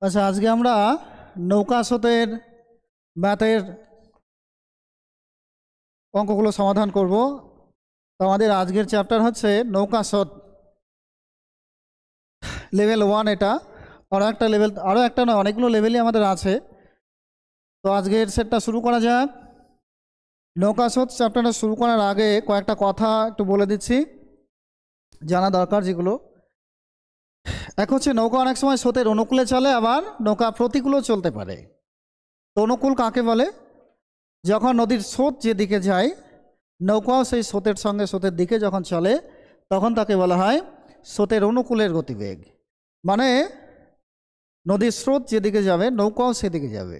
আচ্ছা, আজকে আমরা নৌকা স্রোতের ম্যাথের অঙ্কগুলো সমাধান করব। তো আমাদের আজকের চ্যাপ্টার হচ্ছে নৌকা স্রোত লেভেল 1। এটা আরও একটা লেভেল, আরও একটা নয়, অনেকগুলো লেভেলই আমাদের আছে। তো আজকের সেটটা শুরু করা যাক। নৌকা স্রোত চ্যাপ্টারটা শুরু করার আগে কয়েকটা কথা একটু বলে দিচ্ছি, জানা দরকার যেগুলো। এক হচ্ছে নৌকা অনেক সময় স্রোতের অনুকূলে চলে, আবার নৌকা প্রতিকূলেও চলতে পারে। তো অনুকূল কাকে বলে? যখন নদীর স্রোত যেদিকে যায় নৌকাও সেই স্রোতের সঙ্গে স্রোতের দিকে যখন চলে তখন তাকে বলা হয় স্রোতের অনুকূলের গতিবেগ। মানে নদীর স্রোত যেদিকে যাবে নৌকাও সেদিকে যাবে,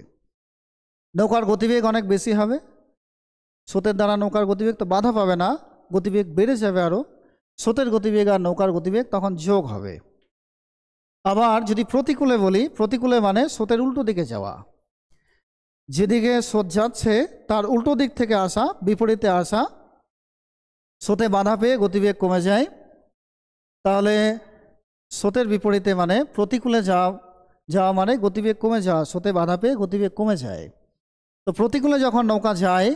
নৌকার গতিবেগ অনেক বেশি হবে। স্রোতের দ্বারা নৌকার গতিবেগ তো বাধা পাবে না, গতিবেগ বেড়ে যাবে আরও। স্রোতের গতিবেগ আর নৌকার গতিবেগ তখন যোগ হবে। আবার যদি প্রতিকূলে বলি, প্রতিকূলে মানে স্রোতের উল্টো দিকে যাওয়া, যেদিকে স্রোত যাচ্ছে তার উল্টো দিক থেকে আসা, বিপরীতে আসা স্রোতে বাধা পেয়ে গতিবেগ কমে যায়। তাহলে স্রোতের বিপরীতে মানে প্রতিকূলে যাওয়া মানে গতিবেগ কমে যাওয়া, স্রোতে বাধা পেয়ে গতিবেগ কমে যায়। তো প্রতিকূলে যখন নৌকা যায়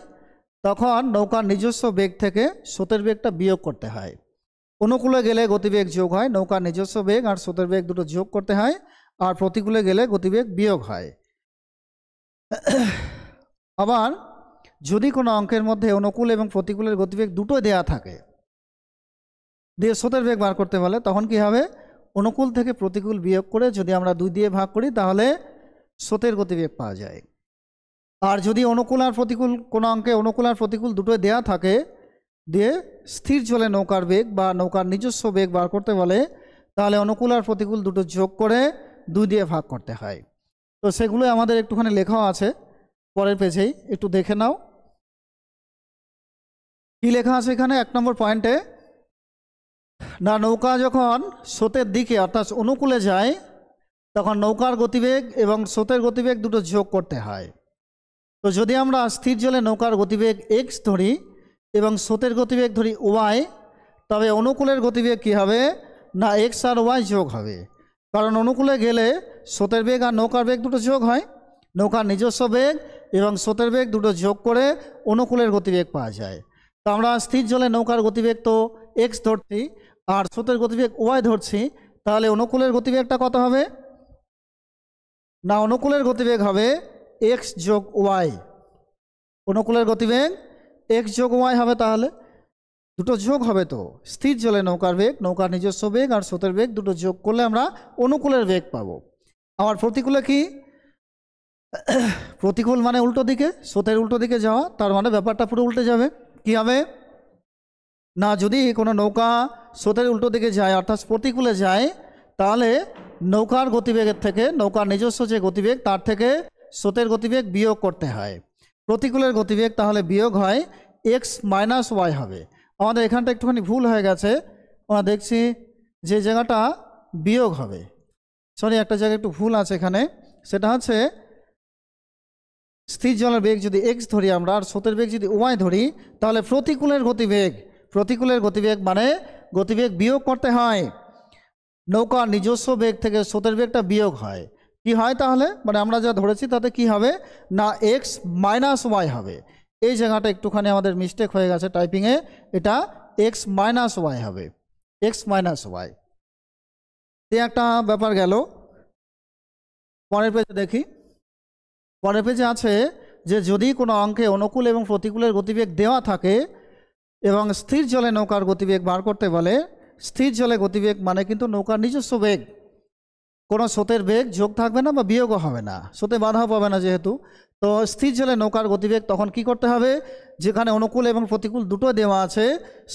তখন নৌকার নিজস্ব বেগ থেকে স্রোতের বেগটা বিয়োগ করতে হয়। অনুকূলে গেলে গতিবেগ যোগ হয়, নৌকার নিজস্ব বেগ আর স্রোতের বেগ দুটো যোগ করতে হয়, আর প্রতিকূলে গেলে গতিবেগ বিয়োগ হয়। আবার যদি কোনো অঙ্কের মধ্যে অনুকূল এবং প্রতিকূলের গতিবেগ দুটো দেয়া থাকে, দিয়ে স্রোতের বেগ বার করতে বলে, তখন কি হবে? অনুকূল থেকে প্রতিকূল বিয়োগ করে যদি আমরা 2 দিয়ে ভাগ করি তাহলে স্রোতের গতিবেগ পাওয়া যায়। আর যদি অনুকূল আর প্রতিকূল, কোনো অঙ্কে অনুকূল আর প্রতিকূল দুটো দেয়া থাকে, দিয়ে স্থির জলে নৌকার বেগ বা নৌকার নিজস্ব বেগ বার করতে বলে, তাহলে অনুকূল আর প্রতিকূল দুটো যোগ করে 2 দিয়ে ভাগ করতে হয়। তো সেগুলো আমাদের একটুখানি লেখাও আছে পরের পেজেই, একটু দেখে নাও কি লেখা আছে এখানে। 1 নম্বর পয়েন্টে, না নৌকা যখন স্রোতের দিকে অর্থাৎ অনুকূলে যায় তখন নৌকার গতিবেগ এবং স্রোতের গতিবেগ দুটো যোগ করতে হয়। তো যদি আমরা স্থির জলে নৌকার গতিবেগ x ধরি এবং স্রোতের গতিবেগ ধরি y, তবে অনুকূলের গতিবেগ কী হবে? না x আর y যোগ হবে। কারণ অনুকূলে গেলে স্রোতের বেগ আর নৌকার বেগ দুটো যোগ হয়, নৌকার নিজস্ব বেগ এবং স্রোতের বেগ দুটো যোগ করে অনুকূলের গতিবেগ পাওয়া যায়। তো আমরা স্থির জলে নৌকার গতিবেগ তো x ধরছি আর স্রোতের গতিবেগ y ধরছি, তাহলে অনুকূলের গতিবেগটা কত হবে? না অনুকূলের গতিবেগ হবে x যোগ y। অনুকূলের গতিবেগ x যোগ y হবে, তাহলে দুটো যোগ হবে। তো স্থির জলে নৌকার বেগ, নৌকার নিজস্ব বেগ আর স্রোতের বেগ দুটো যোগ করলে আমরা অনুকূলের বেগ পাবো। আবার প্রতিকূলে কি? প্রতিকূল মানে উল্টো দিকে, স্রোতের উল্টো দিকে যাওয়া, তার মানে ব্যাপারটা পুরো উল্টে যাবে। কি হবে? না যদি কোনো নৌকা স্রোতের উল্টো দিকে যায় অর্থাৎ প্রতিকূলে যায়, তাহলে নৌকার গতিবেগের থেকে, নৌকার নিজস্ব যে গতিবেগ তার থেকে স্রোতের গতিবেগ বিয়োগ করতে হয়। প্রতিকূলের গতিবেগ তাহলে বিয়োগ হয় x মাইনাস ওয়াই হবে। আমাদের এখানটা একটুখানি ভুল হয়ে গেছে, আমরা দেখছি যে জায়গাটা বিয়োগ হবে, সরি একটা জায়গায় একটু ভুল আছে এখানে। সেটা হচ্ছে স্থির জলের বেগ যদি x ধরি আমরা আর স্রোতের বেগ যদি y ধরি, তাহলে প্রতিকূলের গতিবেগ মানে গতিবেগ বিয়োগ করতে হয়। নৌকার নিজস্ব বেগ থেকে স্রোতের বেগটা বিয়োগ হয়। কি হয় তাহলে? মানে আমরা যা ধরেছি তাতে কি হবে? না x মাইনাস ওয়াই হবে। এই জায়গাটা একটুখানি আমাদের মিস্টেক হয়ে গেছে টাইপিংয়ে, এটা x মাইনাস ওয়াই হবে, x মাইনাস ওয়াই। এই একটা ব্যাপার গেল। পরের পেজে দেখি, পরের পেজে আছে যে যদি কোনো অঙ্কে অনুকূল এবং প্রতিকূলের গতিবেগ দেওয়া থাকে এবং স্থির জলে নৌকার গতিবেগ বার করতে বলে, স্থির জলে গতিবেগ মানে কিন্তু নৌকার নিজস্ব বেগ, কোনো স্রোতের বেগ যোগ থাকবে না বা বিয়োগও হবে না, স্রোতে বাধাও পাবে না যেহেতু। তো স্থির জলে নৌকার গতিবেগ তখন কি করতে হবে? যেখানে অনুকূল এবং প্রতিকূল দুটো দেওয়া আছে,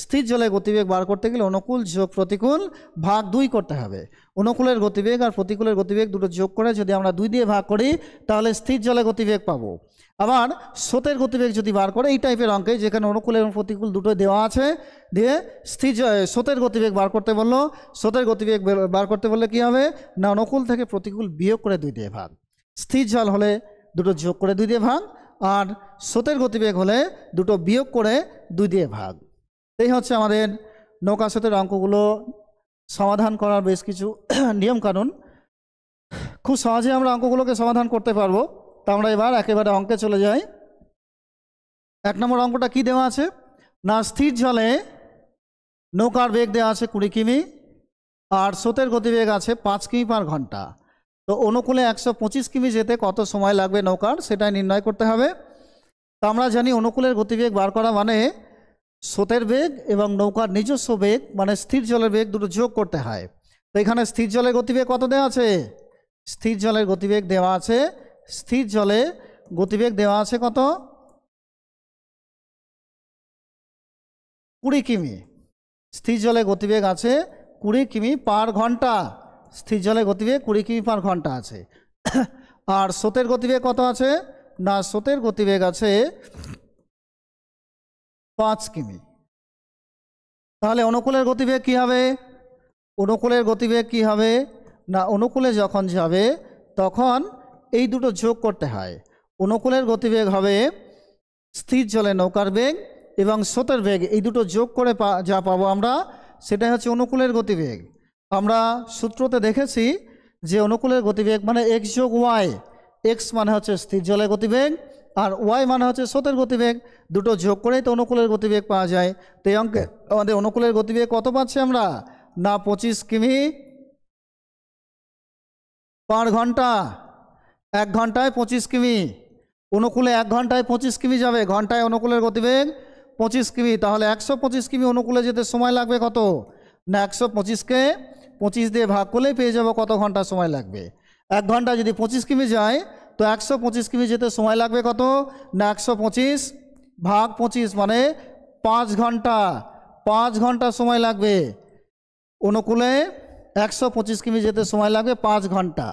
স্থির জলে গতিবেগ বার করতে গেলে অনুকূল যোগ প্রতিকূল ভাগ 2 করতে হবে। অনুকূলের গতিবেগ আর প্রতিকূলের গতিবেগ দুটো যোগ করে যদি আমরা 2 দিয়ে ভাগ করি তাহলে স্থির জলে গতিবেগ পাবো। আবার স্রোতের গতিবেগ যদি বার করে, এই টাইপের অঙ্কে যেখানে অনুকূল এবং প্রতিকূল দুটো দেওয়া আছে, দিয়ে স্রোতের গতিবেগ বার করতে বললো, স্রোতের গতিবেগ বার করতে বললে কি হবে? না অনুকূল থেকে প্রতিকূল বিয়োগ করে 2 দিয়ে ভাগ, স্থির জল হলে দুটো যোগ করে 2 দিয়ে ভাগ, আর স্রোতের গতিবেগ হলে দুটো বিয়োগ করে 2 দিয়ে ভাগ। এই হচ্ছে আমাদের নৌকা স্রোতের অঙ্কগুলো সমাধান করার বেশ কিছু নিয়মকানুন। খুব সহজে আমরা অঙ্কগুলোকে সমাধান করতে পারবো। তো আমরা এবার একেবারে অঙ্কে চলে যাই। 1 নম্বর অঙ্কটা কি দেওয়া আছে না, স্থির জলে নৌকার বেগ দেওয়া আছে 20 কিমি আর স্রোতের গতিবেগ আছে 5 কিমি পার ঘন্টা। তো অনুকূলে 125 কিমি যেতে কত সময় লাগবে নৌকার, সেটাই নির্ণয় করতে হবে। তো আমরা জানি অনুকূলের গতিবেগ বার করা মানে স্রোতের বেগ এবং নৌকার নিজস্ব বেগ মানে স্থির জলের বেগ দুটো যোগ করতে হয়। তো এখানে স্থির জলের গতিবেগ কত দেওয়া আছে, স্থির জলের গতিবেগ দেওয়া আছে, স্থির জলে গতিবেগ দেওয়া আছে কত 20 কিমি। স্থির জলে গতিবেগ আছে 20 কিমি পার ঘন্টা, স্থির জলে গতিবেগ 20 কিমি পার ঘন্টা আছে। আর স্রোতের গতিবেগ কত আছে না, স্রোতের গতিবেগ আছে 5 কিমি। তাহলে অনুকূলের গতিবেগ কি হবে, অনুকূলের গতিবেগ কি হবে না, অনুকূলে যখন যাবে তখন এই দুটো যোগ করতে হয়। অনুকূলের গতিবেগ হবে স্থির জলে নৌকার বেগ এবং স্রোতের বেগ, এই দুটো যোগ করে যা পাবো আমরা সেটাই হচ্ছে অনুকূলের গতিবেগ। আমরা সূত্রতে দেখেছি যে অনুকূলের গতিবেগ মানে x যোগ y, x মানে হচ্ছে স্থির জলের গতিবেগ আর y মানে হচ্ছে স্রোতের গতিবেগ, দুটো যোগ করেই তো অনুকূলের গতিবেগ পাওয়া যায়। তো এই অঙ্কে আমাদের অনুকূলের গতিবেগ কত পাচ্ছি আমরা না 25 কিমি পার ঘন্টা, 1 ঘন্টায় 25 কিমি। অনুকূলে 1 ঘন্টায় 25 কিমি যাবে, ঘন্টায় অনুকূলের গতিবেগ 25 কিমি। তাহলে 125 কিমি অনুকূলে যেতে সময় লাগবে কত না, 125কে 25 দিয়ে ভাগ করলেই পেয়ে যাব কত ঘন্টা সময় লাগবে। 1 ঘন্টা যদি 25 কিমি যায় তো 125 কিমি যেতে সময় লাগবে কত না, 125 ভাগ 25 মানে 5 ঘন্টা, 5 ঘন্টা সময় লাগবে। অনুকূলে 125 কিমি যেতে সময় লাগবে 5 ঘন্টা।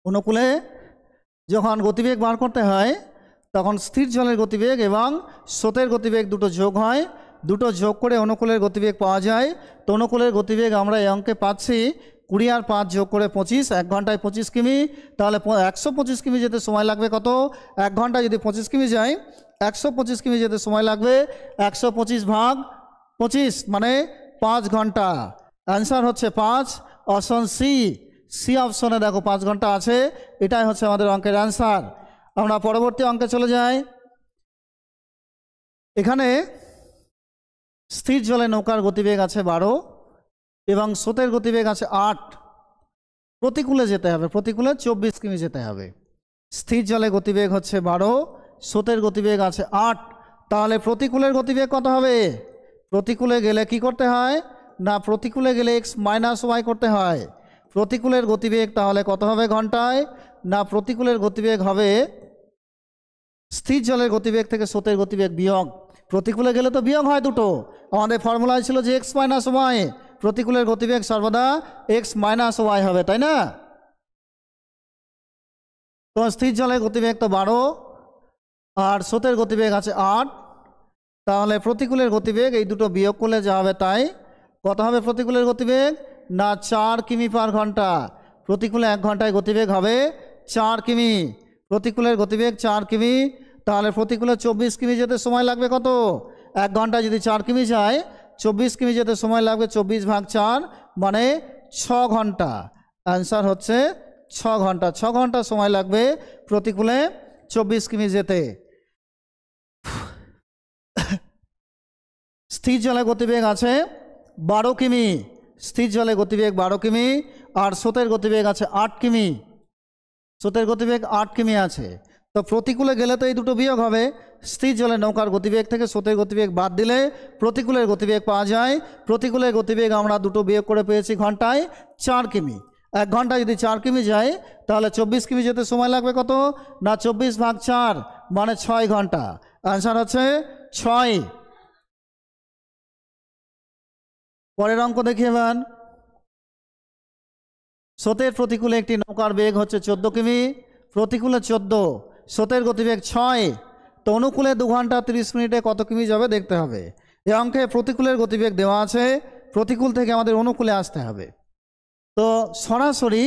অনুকূলে যখন গতিবেগ বার করতে হয় তখন স্থির জলের গতিবেগ এবং স্রোতের গতিবেগ দুটো যোগ হয়, দুটো যোগ করে অনুকূলের গতিবেগ পাওয়া যায়। তো অনুকূলের গতিবেগ আমরা এই অঙ্কে পাচ্ছি 20 আর 5 যোগ করে 25, 1 ঘন্টায় 25 কিমি। তাহলে 125 কিমি যেতে সময় লাগবে কত, 1 ঘন্টায় যদি 25 কিমি যায় 125 কিমি যেতে সময় লাগবে 125 ভাগ 25 মানে 5 ঘন্টা। অ্যান্সার হচ্ছে 5, অপশন সি, সি অপশনে দেখো 5 ঘন্টা আছে, এটাই হচ্ছে আমাদের অঙ্কের অ্যান্সার। আমরা পরবর্তী অঙ্কে চলে যাই। এখানে স্থির জলে নৌকার গতিবেগ আছে 12 এবং স্রোতের গতিবেগ আছে 8, প্রতিকূলে যেতে হবে, প্রতিকূলে 24 কিমি যেতে হবে। স্থির জলে গতিবেগ হচ্ছে 12, স্রোতের গতিবেগ আছে 8, তাহলে প্রতিকূলের গতিবেগ কত হবে, প্রতিকূলে গেলে কি করতে হয় না, প্রতিকূলে গেলে x মাইনাস ওয়াই করতে হয়। প্রতিকূলের গতিবেগ তাহলে কত হবে ঘন্টায় না, প্রতিকূলের গতিবেগ হবে স্থির জলের গতিবেগ থেকে স্রোতের গতিবেগ বিয়োগ, প্রতিকূলে গেলে তো বিয়োগ হয় দুটো, আমাদের ফর্মুলায় ছিল যে x মাইনাস ওয়াই, প্রতিকূলের গতিবেগ সর্বদা x মাইনাস ওয়াই হবে, তাই না। তো স্থির জলের গতিবেগ তো 12 আর স্রোতের গতিবেগ আছে 8, তাহলে প্রতিকূলের গতিবেগ এই দুটো বিয়োগ করলে যা হবে তাই, কত হবে প্রতিকূলের গতিবেগ না 4 কিমি পার ঘন্টা। প্রতিকূলে 1 ঘন্টায় গতিবেগ হবে 4 কিমি, প্রতিকূলের গতিবেগ 4 কিমি। তাহলে প্রতিকূলে 24 কিমি যেতে সময় লাগবে কত, 1 ঘন্টায় যদি 4 কিমি যায় 24 কিমি যেতে সময় লাগবে 24 ভাগ 4 মানে 6 ঘন্টা। অ্যান্সার হচ্ছে 6 ঘন্টা, 6 ঘন্টা সময় লাগবে প্রতিকূলে 24 কিমি যেতে। স্থির জলে গতিবেগ আছে 12 কিমি, স্থির জলে গতিবেগ 12 কিমি আর স্রোতের গতিবেগ আছে 8 কিমি, স্রোতের গতিবেগ 8 কিমি আছে। তো প্রতিকূলে গেলে তো এই দুটো বিয়োগ হবে, স্থির জলে নৌকার গতিবেগ থেকে স্রোতের গতিবেগ বাদ দিলে প্রতিকূলের গতিবেগ পাওয়া যায়। প্রতিকূলের গতিবেগ আমরা দুটো বিয়োগ করে পেয়েছি ঘন্টায় 4 কিমি। 1 ঘন্টা যদি 4 কিমি যায় তাহলে 24 কিমি যেতে সময় লাগবে কত না, 24 ভাগ 4 মানে 6 ঘন্টা। অ্যান্সার হচ্ছে 6। পরের অঙ্ক দেখি এবার। স্রোতের প্রতিকূলে একটি নৌকার বেগ হচ্ছে 14 কিমি, প্রতিকূলে 14, স্রোতের গতিবেগ 6, তো অনুকূলে 2 ঘন্টা 30 মিনিটে কত কিমি যাবে দেখতে হবে। এই অঙ্কে প্রতিকূলের গতিবেগ দেওয়া আছে, প্রতিকূল থেকে আমাদের অনুকূলে আসতে হবে। তো সরাসরি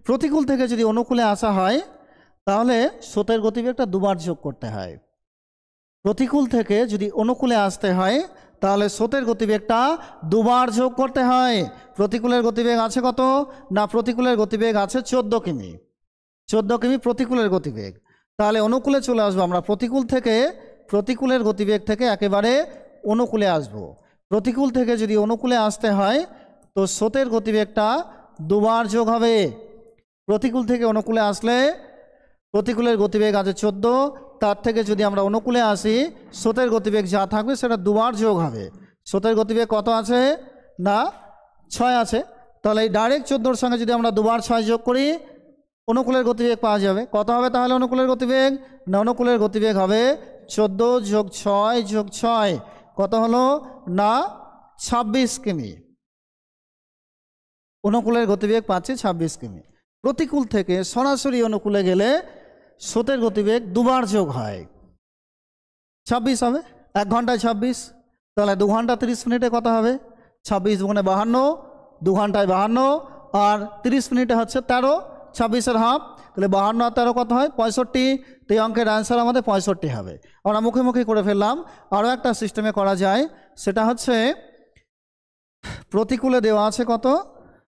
প্রতিকূল থেকে যদি অনুকূলে আসা হয় তাহলে স্রোতের গতিবেগটা দুবার যোগ করতে হয়। প্রতিকূল থেকে যদি অনুকূলে আসতে হয় তাহলে স্রোতের গতিবেগটা দুবার যোগ করতে হয়। প্রতিকূলের গতিবেগ আছে কত? না প্রতিকূলের গতিবেগ আছে 14 কিমি। 14 কিমি প্রতিকূলের গতিবেগ। তাহলে অনুকূলে চলে আসবো আমরা, প্রতিকূলের গতিবেগ থেকে একেবারে অনুকূলে আসব। প্রতিকূল থেকে যদি অনুকূলে আসতে হয় তো স্রোতের গতিবেগটা দুবার যোগ হবে। প্রতিকূল থেকে অনুকূলে আসলে প্রতিকূলের গতিবেগ আছে 14, তার থেকে যদি আমরা অনুকূলে আসি স্রোতের গতিবেগ যা থাকবে সেটা দুবার যোগ হবে। স্রোতের গতিবেগ কত আছে? না 6 আছে। তাহলে এই ডাইরেক্ট 14-র সঙ্গে যদি আমরা দুবার 6 যোগ করি অনুকূলের গতিবেগ পাওয়া যাবে। কত হবে তাহলে অনুকূলের গতিবেগ? না অনুকূলের গতিবেগ হবে 14 যোগ 6 যোগ 6, কত হলো? না 26 কিমি। অনুকূলের গতিবেগ পাচ্ছি 26 কিমি। প্রতিকূল থেকে সরাসরি অনুকূলে গেলে স্রোতের গতিবেগ দুবার যোগ হয়, 26 হবে। 1 ঘন্টায় 26, তাহলে 2 ঘন্টা 30 মিনিটে কত হবে? 26 দুগুণে 52, 2 ঘন্টায় 52, আর 30 মিনিটে হচ্ছে 13, 26-এর হাফ, তাহলে 52 আর 13 কত হয়? 65। তো এই অঙ্কের অ্যান্সার আমাদের 65 হবে। আমরা মুখে মুখে করে ফেললাম। আরও একটা সিস্টেমে করা যায়, সেটা হচ্ছে প্রতিকূলে দেওয়া আছে কত?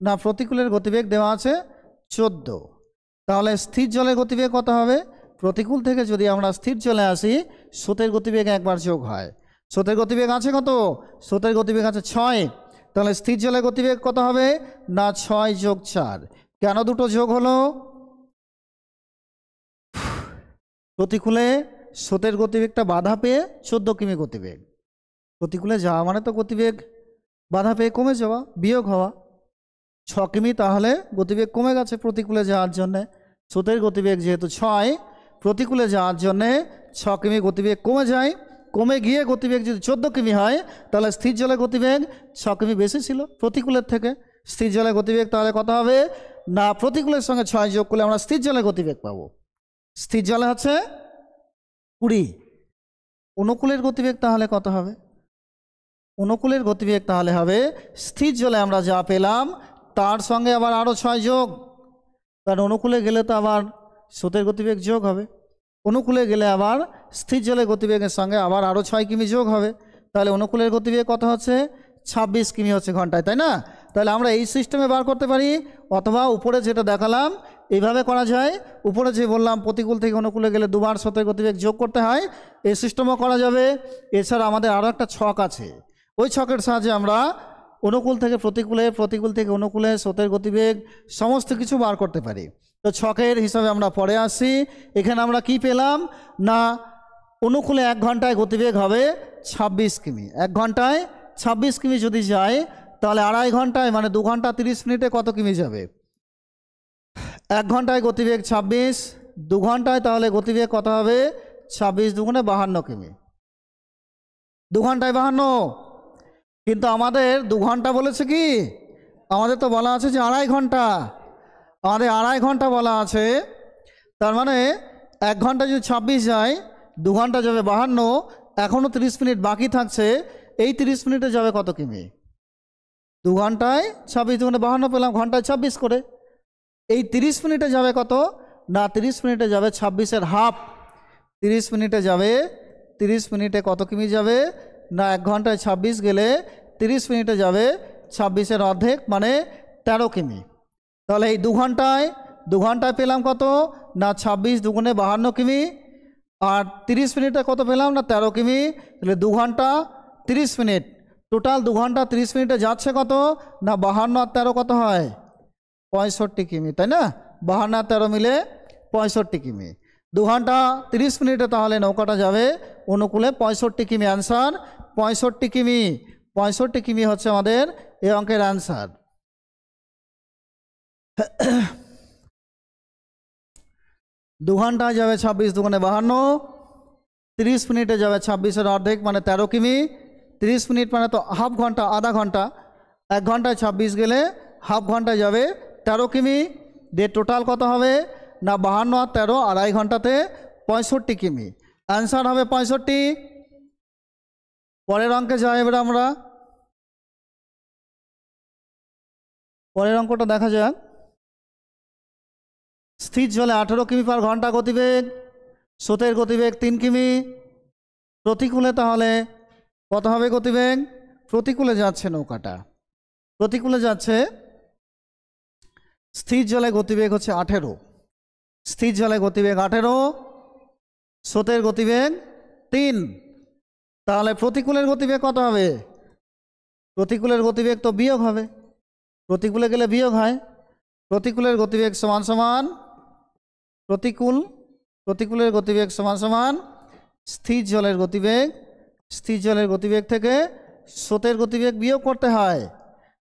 না প্রতিকূলের গতিবেগ দেওয়া আছে 14, তাহলে স্থির জলের গতিবেগ কত হবে? প্রতিকূল থেকে যদি আমরা স্থির জলে আসি স্রোতের গতিবেগ একবার যোগ হয়। স্রোতের গতিবেগ আছে কত? স্রোতের গতিবেগ আছে 6, তাহলে স্থির জলের গতিবেগ কত হবে? না 6 যোগ 4। কেন দুটো যোগ হলো? প্রতিকূলে স্রোতের গতিবেগটা বাধা পেয়ে 14 কিমি গতিবেগ, প্রতিকূলে যাওয়া মানে তো গতিবেগ বাধা পেয়ে কমে যাওয়া, বিয়োগ হওয়া। 6 কিমি তাহলে গতিবেগ কমে গেছে প্রতিকূলে যাওয়ার জন্যে। স্রোতের গতিবেগ যেহেতু 6, প্রতিকূলে যাওয়ার জন্যে 6 কিমি গতিবেগ কমে যায়। কমে গিয়ে গতিবেগ যদি 14 কিমি হয় তাহলে স্থির জলের গতিবেগ 6 কিমি বেশি ছিল প্রতিকূলের থেকে। স্থির জলের গতিবেগ তাহলে কত হবে? না প্রতিকূলের সঙ্গে 6 যোগ করলে আমরা স্থির জলের গতিবেগ পাবো। স্থির জলে হচ্ছে 20। অনুকূলের গতিবেগ তাহলে কত হবে? অনুকূলের গতিবেগ তাহলে হবে স্থির জলে আমরা যা পেলাম তার সঙ্গে আবার আরও 6 যোগ, কারণ অনুকূলে গেলে তো আবার স্রোতের গতিবেগ যোগ হবে। অনুকূলে গেলে আবার স্থির জলের গতিবেগের সঙ্গে আবার আরও 6 কিমি যোগ হবে। তাহলে অনুকূলের গতিবেগ কত হচ্ছে? 26 কিমি হচ্ছে ঘন্টায়, তাই না? তাহলে আমরা এই সিস্টেমে বার করতে পারি, অথবা উপরে যেটা দেখালাম এইভাবে করা যায়। উপরে যে বললাম প্রতিকূল থেকে অনুকূলে গেলে দুবার স্রোতের গতিবেগ যোগ করতে হয়, এই সিস্টেমও করা যাবে। এছাড়া আমাদের আরও একটা ছক আছে, ওই ছকের সাহায্যে আমরা অনুকূল থেকে প্রতিকূলে, প্রতিকূল থেকে অনুকূলে স্রোতের গতিবেগ সমস্ত কিছু বার করতে পারি। তো ছকের হিসাবে আমরা পরে আসি। এখানে আমরা কি পেলাম? না অনুকূলে 1 ঘন্টায় গতিবেগ হবে 26 কিমি। 1 ঘন্টায় 26 কিমি যদি যায় তাহলে 2.5 ঘন্টায় মানে 2 ঘন্টা 30 মিনিটে কত কিমি যাবে? 1 ঘন্টায় গতিবেগ 26, 2 ঘন্টায় তাহলে গতিবেগ কত হবে? 26 দুগুণে 52 কিমি। 2 ঘন্টায় 52, কিন্তু আমাদের 2 ঘন্টা বলেছে কি? আমাদের তো বলা আছে যে 2.5 ঘন্টা। আমাদের 2.5 ঘন্টা বলা আছে, তার মানে 1 ঘন্টা যদি 26 যায়, 2 ঘন্টা যাবে 52, এখনও 30 মিনিট বাকি থাকছে। এই 30 মিনিটে যাবে কত কিমি? 2 ঘন্টায় 26 দুগুণে 52 পেলাম, ঘন্টায় 26 করে। এই 30 মিনিটে যাবে কত? না 30 মিনিটে যাবে 26-এর হাফ। 30 মিনিটে যাবে, 30 মিনিটে কত কিমি যাবে? না 1 ঘন্টায় 26 গেলে 30 মিনিটে যাবে 26-এর অর্ধেক মানে 13 কিমি। তাহলে এই 2 ঘন্টায় পেলাম কত? না 26 দুগুণে 52 কিমি, আর 30 মিনিটে কত পেলাম? না 13 কিমি। তাহলে 2 ঘন্টা 30 মিনিট, টোটাল 2 ঘন্টা 30 মিনিটে যাচ্ছে কত? না 52 আর 13 কত হয়? 65 কিমি, তাই না? 52 আর 13 মিলে 65 কিমি। 2 ঘন্টা 30 মিনিটে তাহলে নৌকাটা যাবে অনুকূলে 65 কিমি। অ্যান্সার 65 কিমি। 65 কিমি হচ্ছে আমাদের এই অঙ্কের অ্যান্সার। 2 ঘন্টায় যাবে 26 দুগুণে 52, 30 মিনিটে যাবে 26-এর অর্ধেক মানে 13 কিমি। 30 মিনিট মানে তো হাফ ঘন্টা, আধা ঘন্টা। 1 ঘন্টায় 26 গেলে হাফ ঘন্টায় যাবে 13 কিমি। দিয়ে টোটাল কত হবে? না 52 আর 13, 2.5 ঘন্টাতে 65 কিমি। অ্যান্সার হবে 65। পরের অঙ্কে যাই এবার আমরা। পরের অঙ্কটা দেখা যাক। স্থির জলে 18 কিমি পার ঘন্টা গতিবেগ, স্রোতের গতিবেগ 3 কিমি। প্রতিকূলে তাহলে কত হবে গতিবেগ? প্রতিকূলে যাচ্ছে নৌকাটা, প্রতিকূলে যাচ্ছে। স্থির জলে গতিবেগ হচ্ছে 18, স্থির জলে গতিবেগ 18, স্রোতের গতিবেগ 3। তাহলে প্রতিকূলের গতিবেগ কত হবে? প্রতিকূলের গতিবেগ তো বিয়োগ হবে, প্রতিকূলে গেলে বিয়োগ হয়। প্রতিকূলের গতিবেগ সমান সমান প্রতিকূলের গতিবেগ সমান সমান স্থির জলের গতিবেগ। স্থির জলের গতিবেগ থেকে স্রোতের গতিবেগ বিয়োগ করতে হয়।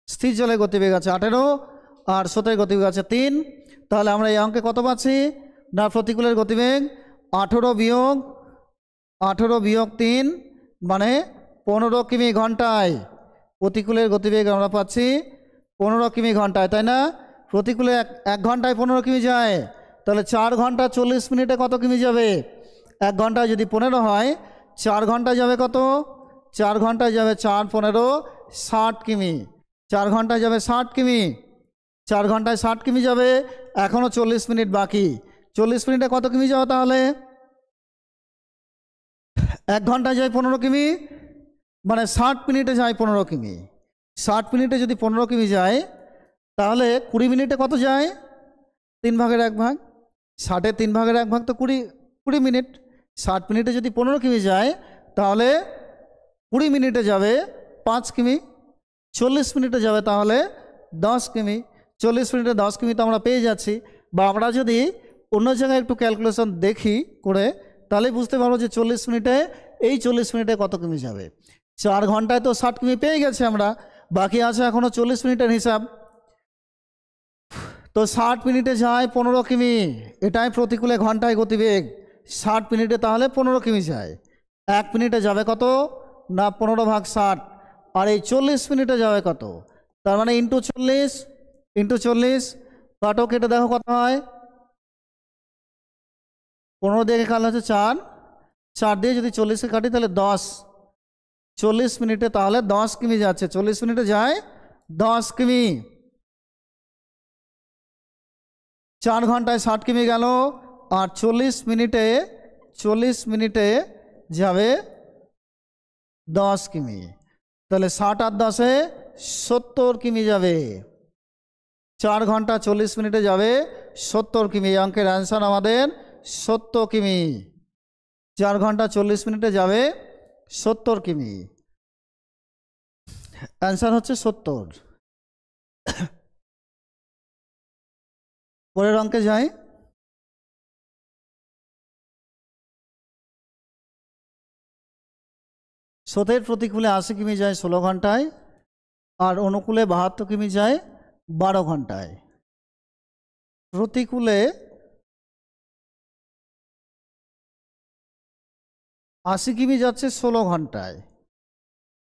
স্থির জলের গতিবেগ আছে 18 আর স্রোতের গতিবেগ আছে 3। তাহলে আমরা এই অঙ্কে কত পাচ্ছি না, প্রতিকূলের গতিবেগ 18 বিয়োগ 3 মানে 15 কিমি ঘন্টায়। প্রতিকূলের গতিবেগ আমরা পাচ্ছি 15 কিমি ঘন্টায়, তাই না? প্রতিকূলে 1 ঘন্টায় 15 কিমি যায়, তাহলে 4 ঘন্টা 40 মিনিটে কত কিমি যাবে? 1 ঘন্টায় যদি 15 হয়, 4 ঘন্টায় যাবে কত? 4 ঘন্টায় যাবে 4 15 60 কিমি। 4 ঘন্টায় যাবে 60 কিমি, 4 ঘন্টায় 60 কিমি যাবে। এখনও 40 মিনিট বাকি। 40 মিনিটে কত কিমি যাবে তাহলে? 1 ঘন্টায় যায় 15 কিমি, মানে 60 মিনিটে যায় 15 কিমি। 60 মিনিটে যদি 15 কিমি যায়, তাহলে 20 মিনিটে কত যায়? 3 ভাগের 1 ভাগ। 60-এর 3 ভাগের 1 ভাগ তো 20 মিনিট। 60 মিনিটে যদি 15 কিমি যায়, তাহলে 20 মিনিটে যাবে 5 কিমি। 40 মিনিটে যাবে তাহলে 10 কিমি। 40 মিনিটে 10 কিমি তো আমরা পেয়ে যাচ্ছি। বা আমরা যদি অন্য জায়গায় একটু ক্যালকুলেশন দেখি করে, তাহলে বুঝতে পারবো যে 40 মিনিটে, এই 40 মিনিটে কত কিমি যাবে। 4 ঘন্টায় তো 60 কিমি পেয়ে গেছে আমরা, বাকি আছে এখনও 40 মিনিটের হিসাব। তো 60 মিনিটে যায় 15 কিমি, এটাই প্রতিকূলে ঘন্টায় গতিবেগ। 60 মিনিটে তাহলে 15 কিমি যায়। 1 মিনিটে যাবে কত না 15 ভাগ 60, আর এই 40 মিনিটে যাবে কত? তার মানে ইন্টু 40, কাটো, কেটে দেখো কত হয়। 15 দিয়ে কাটলে হচ্ছে 4, 4 দিয়ে যদি 40কে কাটি তাহলে 10। 40 মিনিটে তাহলে 10 কিমি যাচ্ছে। 40 মিনিটে যায় 10 কিমি। 4 ঘন্টায় 60 কিমি গেল, আর 40 মিনিটে যাবে 10 কিমি। তাহলে 60 আর 10-এ 70 কিমি যাবে। 4 ঘন্টা 40 মিনিটে যাবে 70 কিমি। অঙ্কের অ্যান্সার আমাদের 70 কিমি। 4 ঘন্টা 40 মিনিটে যাবে 70 কিমি। অ্যান্সার হচ্ছে 70। পরের অঙ্কে যাই। স্রোতের প্রতিকূলে 80 কিমি যায় 16 ঘন্টায়, আর অনুকূলে 72 কিমি যায় 12 ঘন্টায়। প্রতিকূলে 80 কিমি যাচ্ছে 16 ঘন্টায়,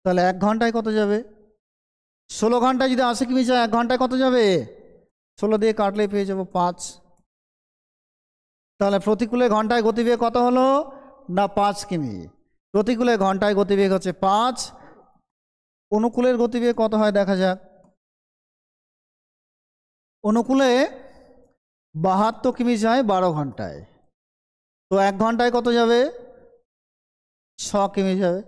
তাহলে 1 ঘন্টায় কত যাবে? 16 ঘন্টায় যদি 80 কিমি যায়, 1 ঘন্টায় কত যাবে? 16 দিয়ে কাটলে পেয়ে যাবো 5। তাহলে প্রতিকূলে ঘন্টায় গতিবেগ কত হলো না 5 কিমি। প্রতিকূলে ঘন্টায় গতিবেগ হচ্ছে 5। অনুকূলের গতিবেগ কত হয় দেখা যাক। অনুকূলে 72 কিমি যায় 12 ঘন্টায়, তো 1 ঘন্টায় কত যাবে? 6 কিমি যাবে।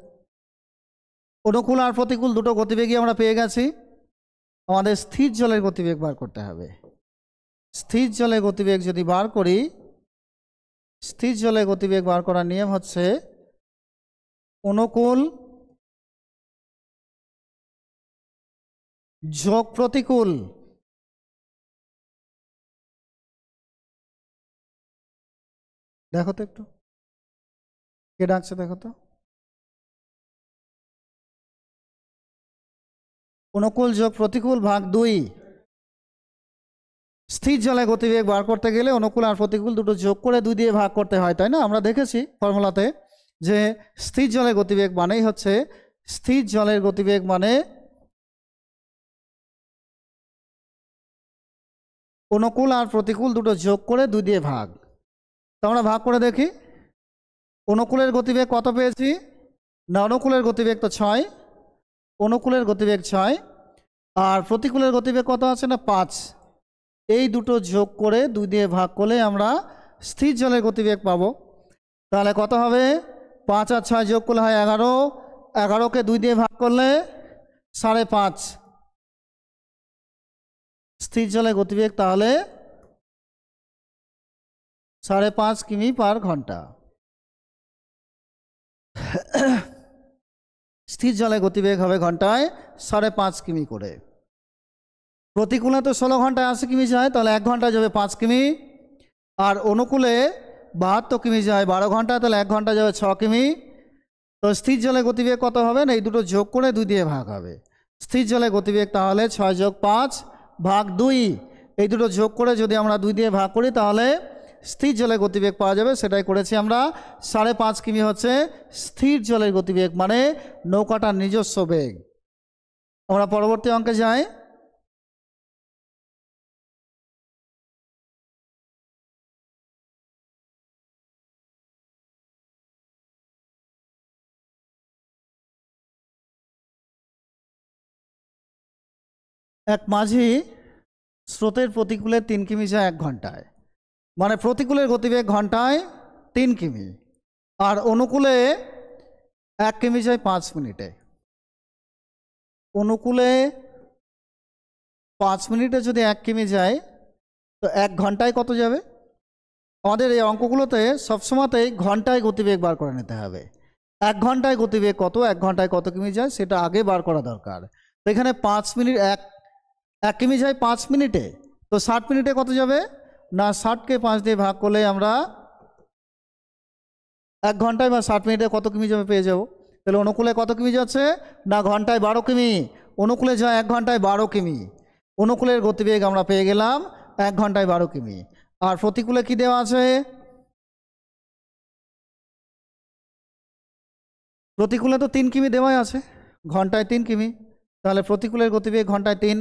অনুকূল আর প্রতিকূল দুটো গতিবেগই আমরা পেয়ে গেছি। আমাদের স্থির জলের গতিবেগ বার করতে হবে। স্থির জলের গতিবেগ যদি বার করি, স্থির জলের গতিবেগ বার করার নিয়ম হচ্ছে অনুকূল যোগ প্রতিকূল। দেখো তো একটু কে ডাকছে, দেখো তো। অনুকূল যোগ প্রতিকূল ভাগ 2। স্থির জলে গতিবেগ বার করতে গেলে অনুকূল আর প্রতিকূল দুটো যোগ করে 2 দিয়ে ভাগ করতে হয়, তাই না? আমরা দেখেছি ফর্মুলাতে যে স্থির জলের গতিবেগ মানেই হচ্ছে, স্থির জলের গতিবেগ মানে অনুকূল আর প্রতিকূল দুটো যোগ করে 2 দিয়ে ভাগ। তো আমরা ভাগ করে দেখি। অনুকূলের গতিবেগ কত পেয়েছি না, অনুকূলের গতিবেগ তো 6, অনুকূলের গতিবেগ 6, আর প্রতিকূলের গতিবেগ কত আছে না 5। এই দুটো যোগ করে 2 দিয়ে ভাগ করলে আমরা স্থির জলের গতিবেগ পাবো। তাহলে কত হবে? 5 আর 6 যোগ করলে হয় 11, 11কে 2 দিয়ে ভাগ করলে 5.5 স্থির জলে গতিবেগ তাহলে 5.5 কিমি পার ঘন্টা। স্থির জলে গতিবেগ হবে ঘন্টায় 5.5 কিমি করে। প্রতিকূলে তো 16 ঘন্টায় 80 কিমি যায়, তাহলে 1 ঘন্টায় যাবে 5 কিমি। আর অনুকূলে 72 কিমি যায় 12 ঘন্টায়, তাহলে 1 ঘন্টা যাবে 6 কিমি। তো স্থির জলে গতিবেগ কত হবে না, এই দুটো যোগ করে 2 দিয়ে ভাগ হবে। স্থির জলে গতিবেগ তাহলে 6 + 5 ভাগ 2, এই দুটো যোগ করে যদি আমরা 2 দিয়ে ভাগ করি তাহলে স্থির জলে গতিবেগ পাওয়া যাবে। সেটাই করেছি আমরা। 5.5 কিমি হচ্ছে স্থির জলের গতিবেগ, মানে নৌকাটার নিজস্ব বেগ। আমরা পরবর্তী অঙ্কে যাই। এক মাঝি স্রোতের প্রতিকূলে 3 কিমি যায় 1 ঘন্টায়, মানে প্রতিকূলের গতিবেগ ঘন্টায় 3 কিমি, আর অনুকূলে 1 কিমি যায় 5 মিনিটে। অনুকূলে 5 মিনিটে যদি 1 কিমি যায় তো 1 ঘন্টায় কত যাবে? আমাদের এই অঙ্কগুলোতে সবসময়তেই ঘন্টায় গতিবেগ বার করে নিতে হবে। 1 ঘন্টায় গতিবেগ কত, 1 ঘন্টায় কত কিমি যায় সেটা আগে বার করা দরকার। তো এখানে 5 মিনিট 1 কিমি যায় 5 মিনিটে, তো 60 মিনিটে কত যাবে না, 60কে 5 দিয়ে ভাগ করলে আমরা 1 ঘন্টায় বা 60 মিনিটে কত কিমি যাবে পেয়ে যাব। তাহলে অনুকূলে কত কিমি যাচ্ছে না, ঘন্টায় 12 কিমি। অনুকূলে যায় 1 ঘন্টায় 12 কিমি। অনুকূলের গতিবেগ আমরা পেয়ে গেলাম 1 ঘন্টায় 12 কিমি। আর প্রতিকূলে কি দেওয়া আছে, প্রতিকূলে তো 3 কিমি দেওয়াই আছে, ঘন্টায় 3 কিমি। তাহলে প্রতিকূলের গতিবেগ ঘন্টায় 3।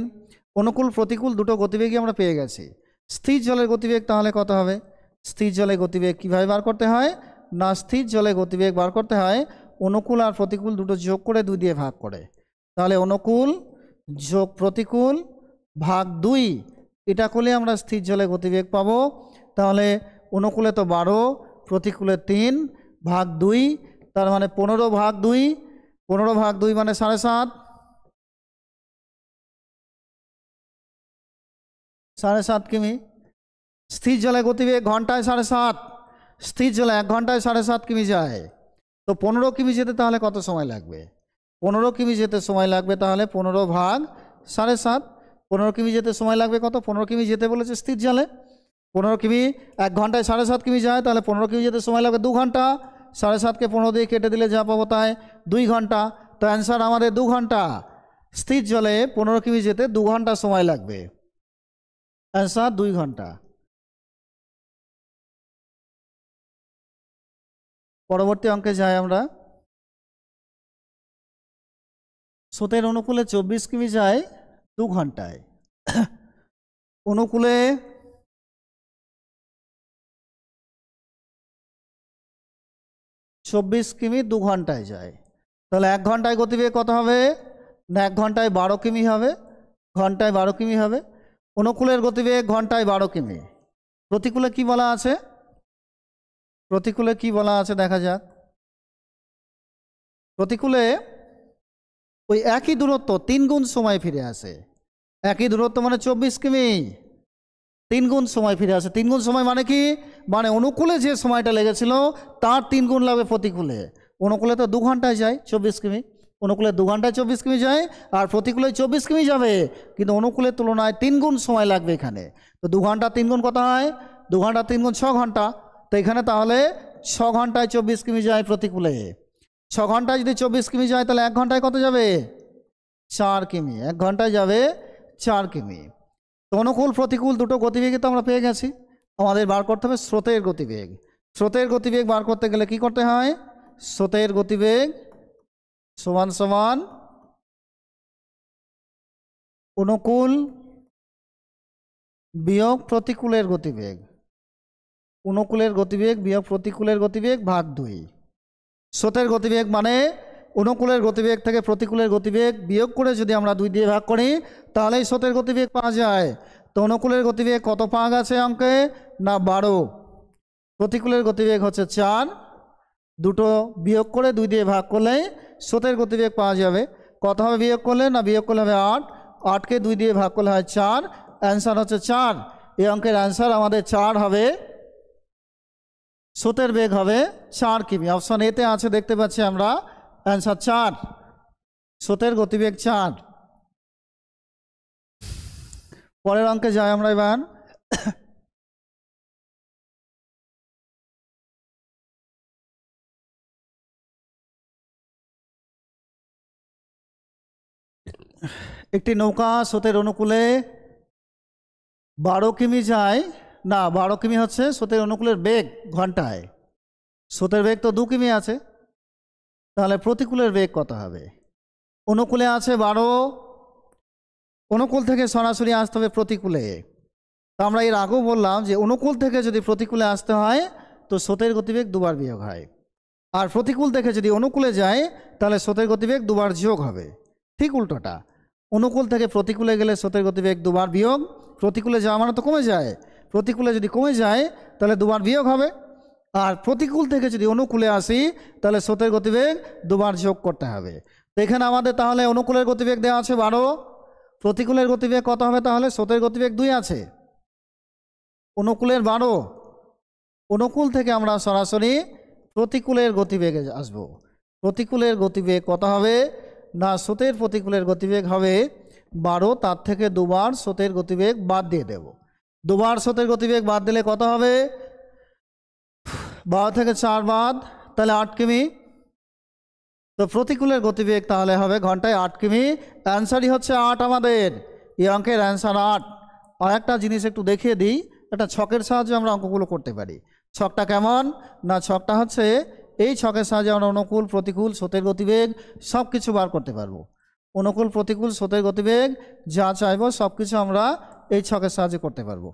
অনুকূল প্রতিকূল দুটো গতিবেগই আমরা পেয়ে গেছি। স্থির জলের গতিবেগ তাহলে কত হবে? স্থির জলের গতিবেগ কীভাবে বার করতে হয় না, স্থির জলে গতিবেগ বার করতে হয় অনুকূল আর প্রতিকূল দুটো যোগ করে 2 দিয়ে ভাগ করে। তাহলে অনুকূল যোগ প্রতিকূল ভাগ 2, এটা করলে আমরা স্থির জলে গতিবেগ পাবো। তাহলে অনুকূলে তো 12, প্রতিকূলে 3 ভাগ 2, তার মানে 15 ভাগ 2, 15 ভাগ 2 মানে 7.5, 7.5 কিমি। স্থির জলে গতিবেগ ঘন্টায় 7.5, স্থির জলে 1 ঘন্টায় 7.5 কিমি যায়। তো 15 কিমি যেতে তাহলে কত সময় লাগবে? 15 কিমি যেতে সময় লাগবে তাহলে 15 ভাগ 7.5, 15 কিমি যেতে সময় লাগবে কত? 15 কিমি যেতে বলেছে স্থির জলে। 15 কিমি 1 ঘন্টায় 7.5 কিমি যায়, তাহলে 15 কিমি যেতে সময় লাগবে 2 ঘন্টা। 7.5কে 15 দিয়ে কেটে দিলে যা পাবো তাই 2 ঘন্টা। তো অ্যান্সার আমাদের 2 ঘন্টা। স্থির জলে 15 কিমি যেতে 2 ঘন্টা সময় লাগবে। অ্যান্সার 2 ঘন্টা। পরবর্তী অঙ্কে যাই আমরা। স্রোতের অনুকূলে 24 কিমি যায় 2 ঘন্টায়। অনুকূলে 24 কিমি 2 ঘন্টায় যায়, তাহলে 1 ঘন্টায় গতিবেগ কত হবে না, 1 ঘন্টায় 12 কিমি হবে, ঘন্টায় 12 কিমি হবে। অনুকূলের গতিবেগ ঘন্টায় 12 কিমি। প্রতিকূলে কি বলা আছে, প্রতিকূলে কি বলা আছে দেখা যাক। প্রতিকূলে ওই একই দূরত্ব 3 গুণ সময় ফিরে আসে। একই দূরত্ব মানে 24 কিমি, 3 গুণ সময় ফিরে আসে। 3 গুণ সময় মানে কি, মানে অনুকূলে যে সময়টা লেগেছিল তার 3 গুণ লাগবে প্রতিকূলে। অনুকূলে তো 2 ঘন্টায় যায় 24 কিমি, অনুকূলে 2 ঘন্টায় 24 কিমি যায়, আর প্রতিকূলে 24 কিমি যাবে, কিন্তু অনুকূলের তুলনায় 3 গুণ সময় লাগবে এখানে। তো 2 ঘন্টা 3 গুণ কত হয়, 2 ঘন্টা 3 গুণ 6 ঘন্টা। তো এখানে তাহলে 6 ঘন্টায় 24 কিমি যায় প্রতিকূলে। 6 ঘন্টায় যদি 24 কিমি যায় তাহলে 1 ঘন্টায় কত যাবে, 4 কিমি। 1 ঘন্টায় যাবে 4 কিমি। তো অনুকূল প্রতিকূল দুটো গতিবেগই তো আমরা পেয়ে গেছি। আমাদের বার করতে হবে স্রোতের গতিবেগ। স্রোতের গতিবেগ বার করতে গেলে কি করতে হয়, স্রোতের গতিবেগ সমান সমান অনুকূল বিয়োগ প্রতিকূলের গতিবেগ। অনুকূলের গতিবেগ বিয়োগ প্রতিকূলের গতিবেগ ভাগ 2। স্রোতের গতিবেগ মানে অনুকূলের গতিবেগ থেকে প্রতিকূলের গতিবেগ বিয়োগ করে যদি আমরা 2 দিয়ে ভাগ করি তাহলেই স্রোতের গতিবেগ পাওয়া যায়। তো অনুকূলের গতিবেগ কত পাওয়া গেছে অঙ্কে না 12, প্রতিকূলের গতিবেগ হচ্ছে 4, দুটো বিয়োগ করে 2 দিয়ে ভাগ করলেই স্রোতের গতিবেগ পাওয়া যাবে। কত হবে বিয়োগ করলে? না বিয়োগ করলে হবে 8, 8কে 2 দিয়ে ভাগ করলে হয় 4, অ্যান্সার হচ্ছে 4। এই অঙ্কের অ্যান্সার আমাদের 4 হবে, স্রোতের বেগ হবে 4 কিমি। অপশন এতে আছে, দেখতে পাচ্ছি আমরা, অ্যান্সার 4, স্রোতের গতিবেগ 4। পরের অঙ্কে যাই আমরা এবার। একটি নৌকা স্রোতের অনুকূলে 12 কিমি যায়, না 12 কিমি হচ্ছে স্রোতের অনুকূলের বেগ ঘন্টায়, স্রোতের বেগ তো 2 কিমি আছে, তাহলে প্রতিকূলের বেগ কত হবে? অনুকূলে আছে 12, অনুকূল থেকে সরাসরি আসতে হবে প্রতিকূলে। তো আমরা এর আগেও বললাম যে অনুকূল থেকে যদি প্রতিকূলে আসতে হয় তো স্রোতের গতিবেগ দুবার বিয়োগ হয়, আর প্রতিকূল থেকে যদি অনুকূলে যায় তাহলে স্রোতের গতিবেগ দুবার যোগ হবে। ঠিক উল্টোটা, অনুকূল থেকে প্রতিকূলে গেলে স্রোতের গতিবেগ দুবার বিয়োগ, প্রতিকূলে যাওয়া মানে তো কমে যায়, প্রতিকূলে যদি কমে যায় তাহলে দুবার বিয়োগ হবে, আর প্রতিকূল থেকে যদি অনুকূলে আসি তাহলে স্রোতের গতিবেগ দুবার যোগ করতে হবে। তো এখানে আমাদের তাহলে অনুকূলের গতিবেগ দেওয়া আছে 12, প্রতিকূলের গতিবেগ কত হবে? তাহলে স্রোতের গতিবেগ 2 আছে, অনুকূলের 12, অনুকূল থেকে আমরা সরাসরি প্রতিকূলের গতিবেগে আসব। প্রতিকূলের গতিবেগ কত হবে? না স্রোতের প্রতিকূলের গতিবেগ হবে 12, তার থেকে দুবার স্রোতের গতিবেগ বাদ দিয়ে দেব। দুবার স্রোতের গতিবেগ বাদ দিলে কত হবে? 12 থেকে 4 বাদ, তাহলে 8 কিমি। তো প্রতিকূলের গতিবেগ তাহলে হবে ঘন্টায় 8 কিমি। অ্যান্সারই হচ্ছে 8 আমাদের, এই অঙ্কের অ্যান্সার 8। আর একটা জিনিস একটু দেখিয়ে দিই, একটা ছকের সাহায্যে আমরা অঙ্কগুলো করতে পারি। ছকটা কেমন? না ছকটা হচ্ছে এই ছকের সাহায্যে আমরা অনুকূল প্রতিকূল স্রোতের গতিবেগ সব কিছু বার করতে পারবো। অনুকূল প্রতিকূল স্রোতের গতিবেগ যা চাইবো সব কিছু আমরা এই ছকের সাহায্যে করতে পারবো।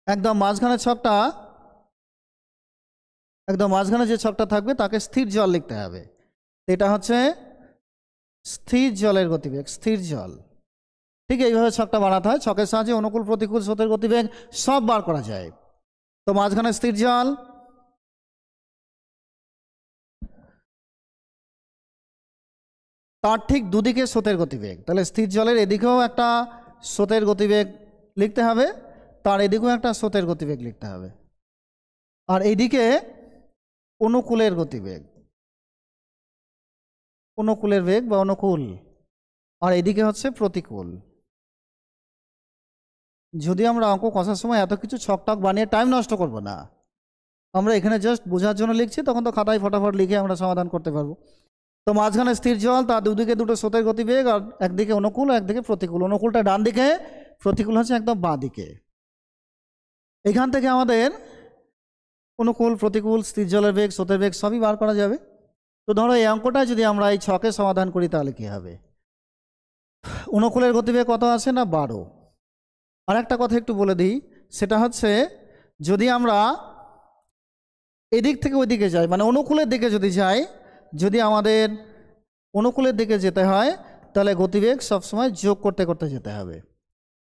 একদম মাঝখানের ছকটা, একদম মাঝখানে যে ছকটা থাকবে তাকে স্থির জল লিখতে হবে। এটা হচ্ছে স্থির জলের গতিবেগ, স্থির জল। ঠিক এইভাবে ছকটা বানাতে হয়, ছকের সাহায্যে অনুকূল প্রতিকূল স্রোতের গতিবেগ সব বার করা যায়। তো মাঝখানে স্থির জল, তার ঠিক দুদিকে স্রোতের গতিবেগ, তাহলে স্থির জলের এদিকেও একটা স্রোতের গতিবেগ লিখতে হবে, তার এদিকেও একটা স্রোতের গতিবেগ লিখতে হবে, আর এইদিকে অনুকূলের গতিবেগ, অনুকূলের বেগ বা অনুকূল, আর এদিকে হচ্ছে প্রতিকূল। যদি আমরা অঙ্ক কষার সময় এত কিছু ছকটক বানিয়ে টাইম নষ্ট করব না, আমরা এখানে জাস্ট বোঝার জন্য লিখছি, তখন তো খাতায় ফটাফট লিখে আমরা সমাধান করতে পারবো। তো মাঝখানে স্থির জল, তার দুদিকে দুটো স্রোতের গতিবেগ, আর একদিকে অনুকূল একদিকে প্রতিকূল। অনুকূলটা ডান দিকে, প্রতিকূল হচ্ছে একদম বাঁ দিকে। এখান থেকে আমাদের অনুকূল প্রতিকূল স্থির জলের বেগ স্রোতের বেগ সবই বার করা যাবে। তো ধরো এই অঙ্কটা যদি আমরা এই ছকে সমাধান করি তাহলে কি হবে? অনুকূলের গতিবেগ কত আছে? না 12। আর একটা কথা একটু বলে দিই, সেটা হচ্ছে যদি আমরা এদিক থেকে ওই দিকে যাই, মানে অনুকূলের দিকে যদি যাই, যদি আমাদের অনুকূলের দিকে যেতে হয় তাহলে গতিবেগ সবসময় যোগ করতে করতে যেতে হবে।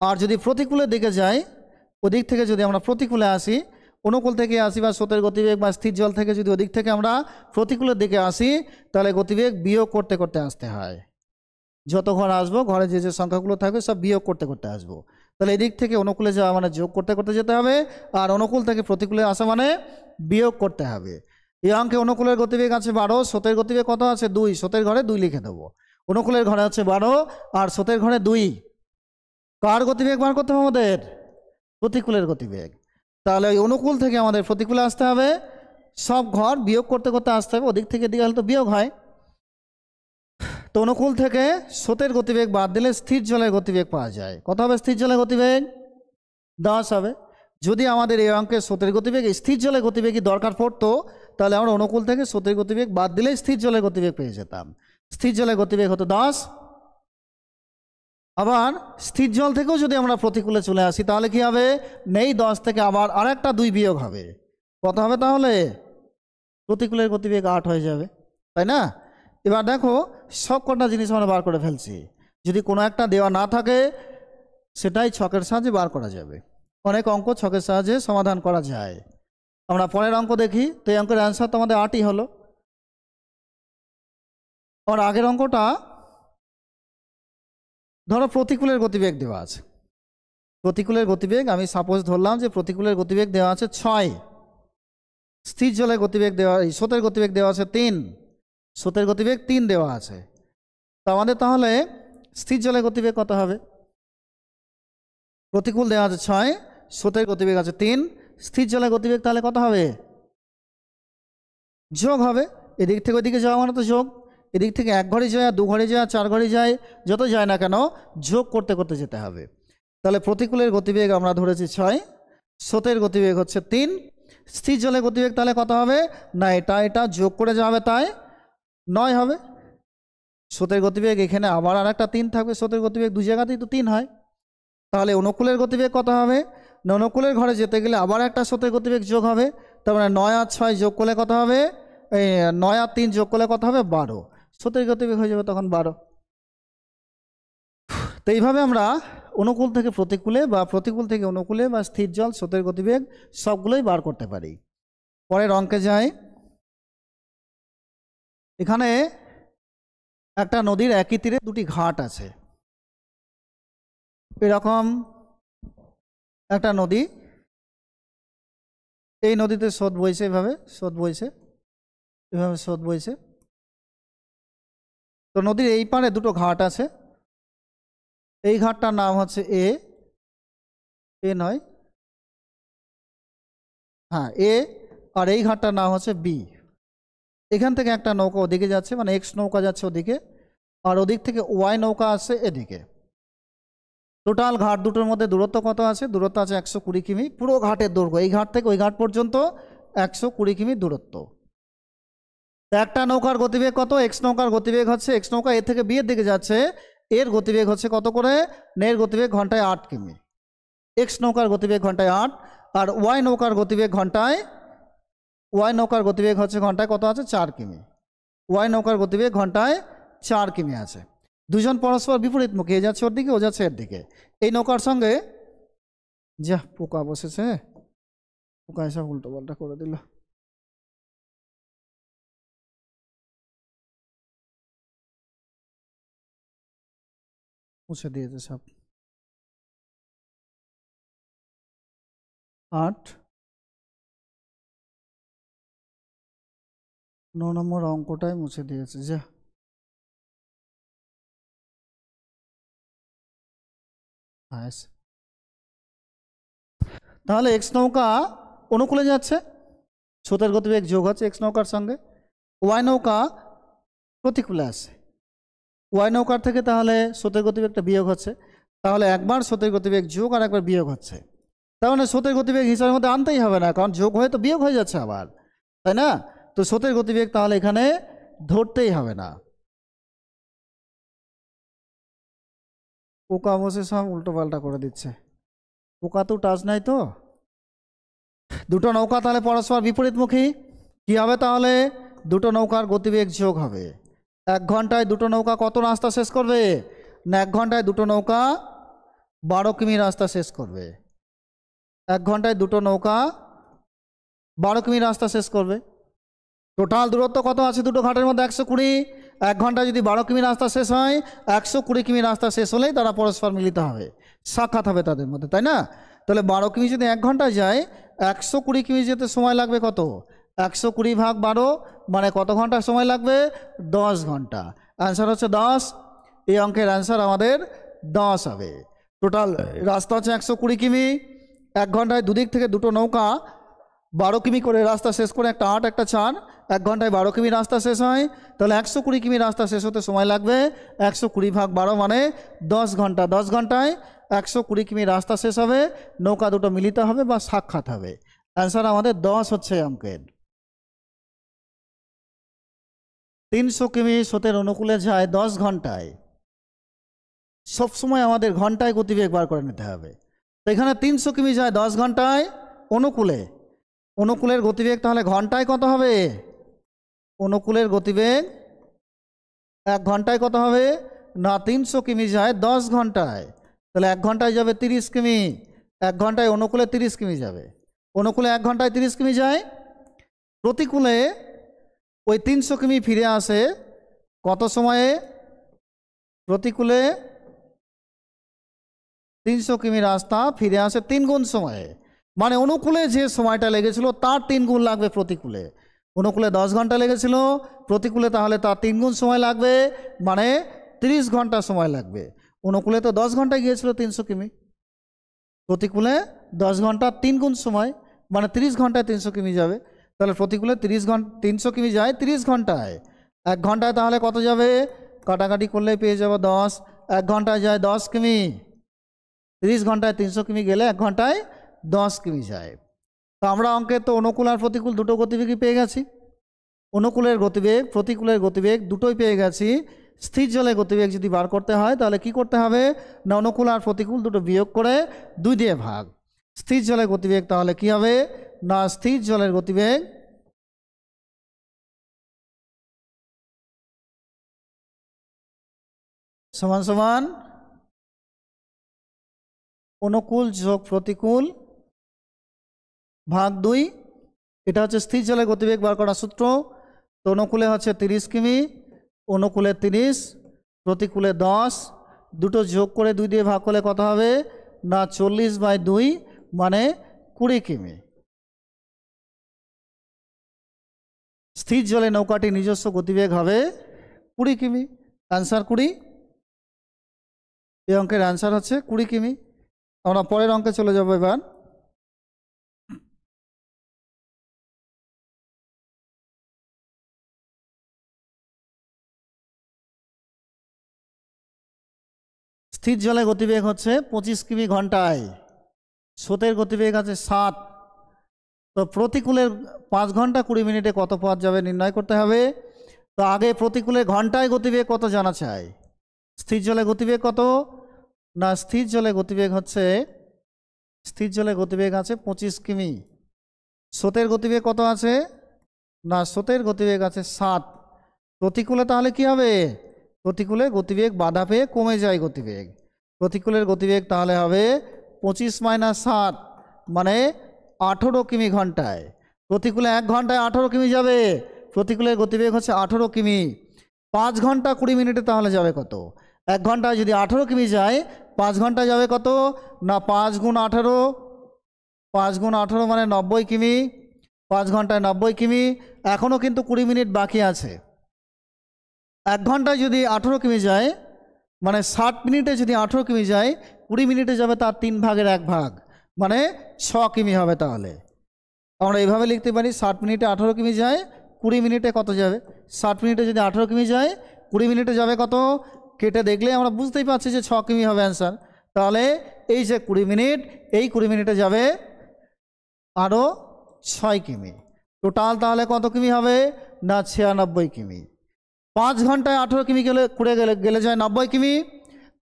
আর যদি প্রতিকূলের দিকে যাই, ওদিক থেকে যদি আমরা প্রতিকূলে আসি, অনুকূল থেকে আসি বা স্রোতের গতিবেগ বা স্থির জল থেকে যদি ওদিক থেকে আমরা প্রতিকূলের দিকে আসি তাহলে গতিবেগ বিয়োগ করতে করতে আসতে হয়। যত ঘর আসবো, ঘরে যে যে সংখ্যাগুলো থাকবে সব বিয়োগ করতে করতে আসবো। তাহলে এদিক থেকে অনুকূলে যাওয়া মানে যোগ করতে করতে যেতে হবে, আর অনুকূল থেকে প্রতিকূলে আসা মানে বিয়োগ করতে হবে। এই অঙ্কে অনুকূলের গতিবেগ আছে 12, স্রোতের গতিবেগ কত আছে? 2, স্রোতের ঘরে 2 লিখে দেবো। অনুকূলের ঘরে হচ্ছে 12 আর স্রোতের ঘরে 2। কার গতিবেগ বার করতে হবে আমাদের? প্রতিকূলের গতিবেগ। তাহলে ওই অনুকূল থেকে আমাদের প্রতিকূলে আসতে হবে, সব ঘর বিয়োগ করতে করতে আসতে হবে, ওদিক থেকে এদিকে হলে তো বিয়োগ হয়। তো অনুকূল থেকে স্রোতের গতিবেগ বাদ দিলে স্থির জলের গতিবেগ পাওয়া যায়। কত হবে স্থির জলের গতিবেগ? 10 হবে। যদি আমাদের এই অঙ্কে স্রোতের গতিবেগ স্থির জলের গতিবেগই দরকার পড়তো তাহলে আমরা অনুকূল থেকে স্রোতের গতিবেগ বাদ দিলে স্থির জলের গতিবেগ পেয়ে যেতাম। স্থির জলের গতিবেগ হতো 10। আবার স্থির জল থেকেও যদি আমরা প্রতিকূলে চলে আসি তাহলে কি হবে? নেই 10 থেকে আবার আরেকটা 2 বিয়োগ হবে। কত হবে তাহলে? প্রতিকূলের গতিবেগ 8 হয়ে যাবে, তাই না? এবার দেখো সব কটা জিনিস আমরা বার করে ফেলছি। যদি কোনো একটা দেওয়া না থাকে সেটাই ছকের সাহায্যে বার করা যাবে। অনেক অঙ্ক ছকের সাহায্যে সমাধান করা যায়। আমরা পরের অঙ্ক দেখি। তো এই অঙ্কের অ্যান্সার তো আমাদের 8ই হলো। আর আগের অঙ্কটা ধরো প্রতিকূলের গতিবেগ দেওয়া আছে। প্রতিকূলের গতিবেগ আমি সাপোজ ধরলাম যে প্রতিকূলের গতিবেগ দেওয়া আছে 6, স্থির জলের গতিবেগ দেওয়া, স্রোতের গতিবেগ দেওয়া আছে 3, স্রোতের গতিবেগ 3 দেওয়া আছে। তো আমাদের তাহলে স্থির জলের গতিবেগ কত হবে? প্রতিকূল দেওয়া আছে 6, স্রোতের গতিবেগ আছে 3, স্থির জলের গতিবেগ তাহলে কত হবে? যোগ হবে। এদিক থেকে ওইদিকে যাওয়া মানে তো যোগ। এদিক থেকে 1 ঘরে যায়, 2 ঘরে যায়, 4 ঘরে যায়, যত যায় না কেন যোগ করতে করতে যেতে হবে। তাহলে প্রতিকূলের গতিবেগ আমরা ধরেছি 6, স্রোতের গতিবেগ হচ্ছে 3, স্থির জলের গতিবেগ তাহলে কত হবে? না এটা যোগ করে যাবে, তাই 9 হবে। স্রোতের গতিবেগ এখানে আবার আর একটা 3 থাকবে, স্রোতের গতিবেগ 2 জায়গাতেই তো 3 হয়। তাহলে অনুকূলের গতিবেগ কত হবে? না অনুকূলের ঘরে যেতে গেলে আবার একটা স্রোতের গতিবেগ যোগ হবে। তার মানে 9 আর 6 যোগ করলে কত হবে? এই 9 আর 3 যোগ করলে কত হবে? 12। স্রোতের গতিবেগ হয়ে যাবে তখন 12। তো এইভাবে আমরা অনুকূল থেকে প্রতিকূলে বা প্রতিকূল থেকে অনুকূলে বা স্থির জল, স্রোতের গতিবেগ সবগুলোই বার করতে পারি। পরের অঙ্কে যাই। এখানে একটা নদীর একই তীরে 2টি ঘাট আছে। এরকম একটা নদী, এই নদীতে স্রোত বইছে, এভাবে স্রোত বইছে, এভাবে স্রোত বইছে। তো নদীর এই পারে 2টো ঘাট আছে। এই ঘাটটার নাম হচ্ছে এ নয়, হ্যাঁ এ, আর এই ঘাটটার নাম হচ্ছে বি। এখান থেকে একটা নৌকা ওদিকে যাচ্ছে, মানে এক্স নৌকা যাচ্ছে ওদিকে, আর ওদিক থেকে ওয়াই নৌকা আসছে এদিকে। টোটাল ঘাট দুটোর মধ্যে দূরত্ব কত আছে? দূরত্ব আছে 120 কিমি। পুরো ঘাটের দৈর্ঘ্য এই ঘাট থেকে ওই ঘাট পর্যন্ত 120 কিমি দূরত্ব। একটা নৌকার গতিবেগ কত? এক্স নৌকার গতিবেগ হচ্ছে, এক্স নৌকা এ থেকে বি এর দিকে যাচ্ছে, এর গতিবেগ হচ্ছে কত করে? এর গতিবেগ ঘন্টায় 8 কিমি। এক্স নৌকার গতিবেগ ঘন্টায় 8, আর ওয়াই নৌকার গতিবেগ হচ্ছে ঘন্টায় কত আছে? 4 কিমি। ওয়াই নৌকার গতিবেগ ঘন্টায় 4 কিমি আছে। দুজন পরস্পর বিপরীতমুখী, এ যাচ্ছে ওর দিকে, ও যাচ্ছে এর দিকে। এই নৌকার সঙ্গে যা পোকা বসেছে, পোকা এসব উল্টো পাল্টা করে দিল। মুছে দিয়েছে সব। 8 9 নম্বর অঙ্কটাই মুছে দিয়েছে, যা। তাহলে এক্স নৌকা অনুকূলে যাচ্ছে, স্রোতের গতিবেগ যোগ হচ্ছে এক্স নৌকার সঙ্গে। ওয়াই নৌকা প্রতিকূলে আসছে, ওয়াই নৌকার থেকে তাহলে স্রোতের গতিবেগটা বিয়োগ হচ্ছে। তাহলে একবার স্রোতের গতিবেগ যোগ আর একবার বিয়োগ হচ্ছে। তাহলে স্রোতের গতিবেগ হিসাবের মধ্যে আনতেই হবে না, কারণ যোগ হয়ে তো বিয়োগ হয়ে যাচ্ছে আবার, তাই না? তো স্রোতের গতিবেগ তাহলে এখানে ধরতেই হবে না। পোকা বসে সব উল্টো পাল্টা করে দিচ্ছে। পোকা তো টাচ নাই তো। দুটো নৌকা তাহলে পরস্পর বিপরীতমুখী, কি হবে তাহলে? দুটো নৌকার গতিবেগ যোগ হবে। 1 ঘন্টায় দুটো নৌকা কত রাস্তা শেষ করবে? না 1 ঘন্টায় দুটো নৌকা 12 কিমি রাস্তা শেষ করবে। 1 ঘন্টায় দুটো নৌকা 12 কিমি রাস্তা শেষ করবে। টোটাল দূরত্ব কত আছে দুটো ঘাটের মধ্যে? 120। 1 ঘন্টায় যদি 12 কিমি রাস্তা শেষ হয়, 120 কিমি রাস্তা শেষ হলেই তারা পরস্পর মিলিত হবে, সাক্ষাৎ হবে তাদের মধ্যে, তাই না? তাহলে 12 কিমি যদি 1 ঘন্টায় যায়, 120 কিমি যেতে সময় লাগবে কত? 120 ভাগ 12, মানে কত ঘন্টা সময় লাগবে? 10 ঘন্টা। অ্যান্সার হচ্ছে 10। এই অঙ্কের অ্যান্সার আমাদের 10 হবে। টোটাল রাস্তা হচ্ছে 120 কিমি। 1 ঘন্টায় দুদিক থেকে দুটো নৌকা 12 কিমি করে রাস্তা শেষ করে, একটা 8 একটা 4, 1 ঘন্টায় 12 কিমি রাস্তা শেষ হয়। তাহলে 120 কিমি রাস্তা শেষ হতে সময় লাগবে 120 ভাগ 12, মানে 10 ঘন্টা। 10 ঘন্টায় 120 কিমি রাস্তা শেষ হবে, নৌকা দুটো মিলিত হবে বা সাক্ষাৎ হবে। অ্যান্সার আমাদের 10 হচ্ছে অঙ্কের। 300 কিমি স্রোতের অনুকূলে যায় 10 ঘন্টায়। সবসময় আমাদের ঘন্টায় গতিবেগ বার করে নিতে হবে। তো এখানে 300 কিমি যায় 10 ঘন্টায় অনুকূলে। অনুকূলের গতিবেগ তাহলে ঘন্টায় কত হবে? অনুকূলের গতিবেগ 1 ঘন্টায় কত হবে? না 300 কিমি যায় 10 ঘন্টায়, তাহলে 1 ঘন্টায় যাবে 30 কিমি। 1 ঘন্টায় অনুকূলে 30 কিমি যাবে, অনুকূলে 1 ঘন্টায় 30 কিমি যায়, প্রতিকূলে ওই 300 কিমি ফিরে আসে কত সময়ে? প্রতিকূলে 300 কিমি রাস্তা ফিরে আসে 3 গুণ সময়ে, মানে অনুকূলে যে সময়টা লেগেছিল তার 3 গুণ লাগবে প্রতিকূলে। অনুকূলে 10 ঘন্টা লেগেছিল, প্রতিকূলে তাহলে তার 3 গুণ সময় লাগবে, মানে 30 ঘন্টা সময় লাগবে। অনুকূলে তো 10 ঘন্টায় গিয়েছিল 300 কিমি, প্রতিকূলে 10 ঘন্টা 3 গুণ সময়, মানে 30 ঘন্টায় 300 কিমি যাবে। তাহলে প্রতিকূলে 300 কিমি যায় 30 ঘন্টায়, 1 ঘন্টায় তাহলে কত যাবে? কাটাকাটি করলে পেয়ে যাব 10, 1 ঘন্টায় যায় 10 কিমি, 30 ঘন্টায় 300 কিমি গেলে 1 ঘন্টায় 10 কিমি যায়। তো আমরা অঙ্কে তো অনুকূল আর প্রতিকূল দুটো গতিবেগই পেয়ে গেছি, অনুকূলের গতিবেগ প্রতিকূলের গতিবেগ দুটোই পেয়ে গেছি। স্থির জলে গতিবেগ যদি বার করতে হয় তাহলে কি করতে হবে না, অনুকূল আর প্রতিকূল দুটো বিয়োগ করে 2 দিয়ে ভাগ। স্থির জলের গতিবেগ তাহলে কি হবে না, স্থির জলের গতিবেগ সমান সমান অনুকূল যোগ প্রতিকূল ভাগ 2। এটা হচ্ছে স্থির জলের গতিবেগ বার করার সূত্র। তো অনুকূলে হচ্ছে 30 কিমি, অনুকূলে 30, প্রতিকূলে 10, দুটো যোগ করে 2 দিয়ে ভাগ করলে কত হবে না 40/2 মানে 20 কিমি। স্থির জলে নৌকাটি নিজস্ব গতিবেগ হবে 20 কিমি। অ্যান্সার 20, এই অঙ্কের অ্যান্সার হচ্ছে 20 কিমি। আমরা পরের অঙ্কে চলে যাব এবার। স্থির জলে গতিবেগ হচ্ছে 25 কিমি ঘন্টায়, স্রোতের গতিবেগ আছে 7। তো প্রতিকূলের 5 ঘন্টা 20 মিনিটে কত পথ যাবে নির্ণয় করতে হবে। তো আগে প্রতিকূলের ঘন্টায় গতিবেগ কত জানা চাই। স্থির জলে গতিবেগ কত না, স্থির জলে গতিবেগ হচ্ছে, স্থির জলে গতিবেগ আছে 25 কিমি। স্রোতের গতিবেগ কত আছে না, স্রোতের গতিবেগ আছে 7। প্রতিকূলে তাহলে কি হবে, প্রতিকূলে গতিবেগ বাধা পেয়ে কমে যায় গতিবেগ। প্রতিকূলের গতিবেগ তাহলে হবে 25 - 7 মানে 18 কিমি ঘন্টায়। প্রতিকূলে 1 ঘন্টায় 18 কিমি যাবে, প্রতিকূলের গতিবেগ হচ্ছে 18 কিমি। 5 ঘন্টা 20 মিনিটে তাহলে যাবে কত? 1 ঘন্টায় যদি 18 কিমি যায়, 5 ঘন্টায় যাবে কত না 5 গুণ 18, 5 গুণ 18 মানে 90 কিমি। 5 ঘন্টায় 90 কিমি। এখনও কিন্তু 20 মিনিট বাকি আছে। 1 ঘন্টায় যদি 18 কিমি যায়, মানে 60 মিনিটে যদি 18 কিমি যায়, 20 মিনিটে যাবে তার 3 ভাগের 1 ভাগ, মানে 6 কিমি হবে। তাহলে আমরা এইভাবে লিখতে পারি 60 মিনিটে 18 কিমি যায়, 20 মিনিটে কত যাবে? 60 মিনিটে যদি 18 কিমি যায়, 20 মিনিটে যাবে কত? কেটে দেখলে আমরা বুঝতেই পারছি যে 6 কিমি হবে অ্যান্সার। তাহলে এই যে 20 মিনিট, এই 20 মিনিটে যাবে আরও 6 কিমি। টোটাল তাহলে কত কিমি হবে না 96 কিমি। 5 ঘন্টায় 18 কিমি গেলে গেলে যায় 90 কিমি।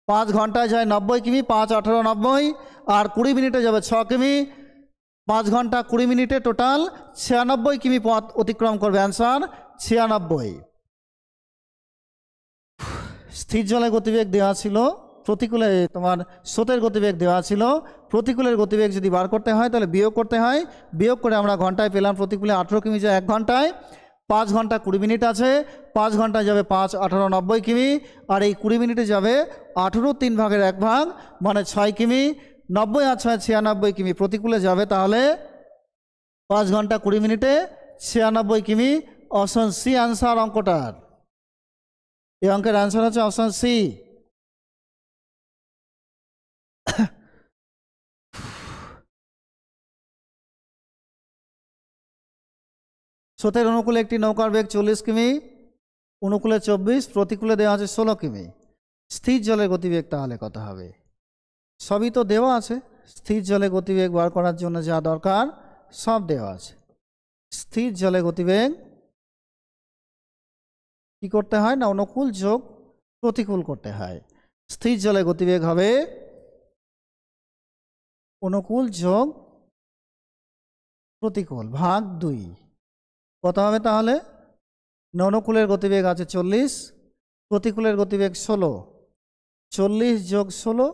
5 ঘন্টায় যায় 90 কিমি, 5 18 90, আর 20 মিনিটে যাবে 6 কিমি। 5 ঘন্টা 20 মিনিটে টোটাল 96 কিমি পথ অতিক্রম করবে। অ্যান্সার 96। স্থির জলে গতিবেগ দেওয়া ছিল, প্রতিকূলে তোমার স্রোতের গতিবেগ দেওয়া ছিল। প্রতিকূলের গতিবেগ যদি বার করতে হয় তাহলে বিয়োগ করতে হয়। বিয়োগ করে আমরা ঘন্টায় পেলাম প্রতিকূলে 18 কিমি যায় 1 ঘন্টায়। 5 ঘন্টা 20 মিনিট আছে, 5 ঘন্টায় যাবে 5 18 90 কিমি, আর এই 20 মিনিটে যাবে 18 3 ভাগের 1 ভাগ মানে 6 কিমি। 90 আর 6 96 কিমি প্রতিকূলে যাবে, তাহলে 5 ঘন্টা 20 মিনিটে 96 কিমি। অপশন সি আনসার অঙ্কটার। এই অঙ্কের অ্যান্সার হচ্ছে অপশন সি। স্রোতের অনুকূলে একটি নৌকার বেগ 40 কিমি, অনুকূলে 24, প্রতিকূলে দেওয়া আছে 16 কিমি। স্থির জলের গতিবেগ তাহলে কত হবে? সবই তো দেওয়া আছে, স্থির জলে গতিবেগ বার করার জন্য যা দরকার সব দেওয়া আছে। স্থির জলে গতিবেগ কি করতে হয় না, অনুকূল যোগ প্রতিকূল করতে হয়। স্থির জলে গতিবেগ হবে অনুকূল যোগ প্রতিকূল ভাগ 2। কত হবে তাহলে? অনুকূলের গতিবেগ আছে 40, প্রতিকূলের গতিবেগ 16, 40 যোগ 16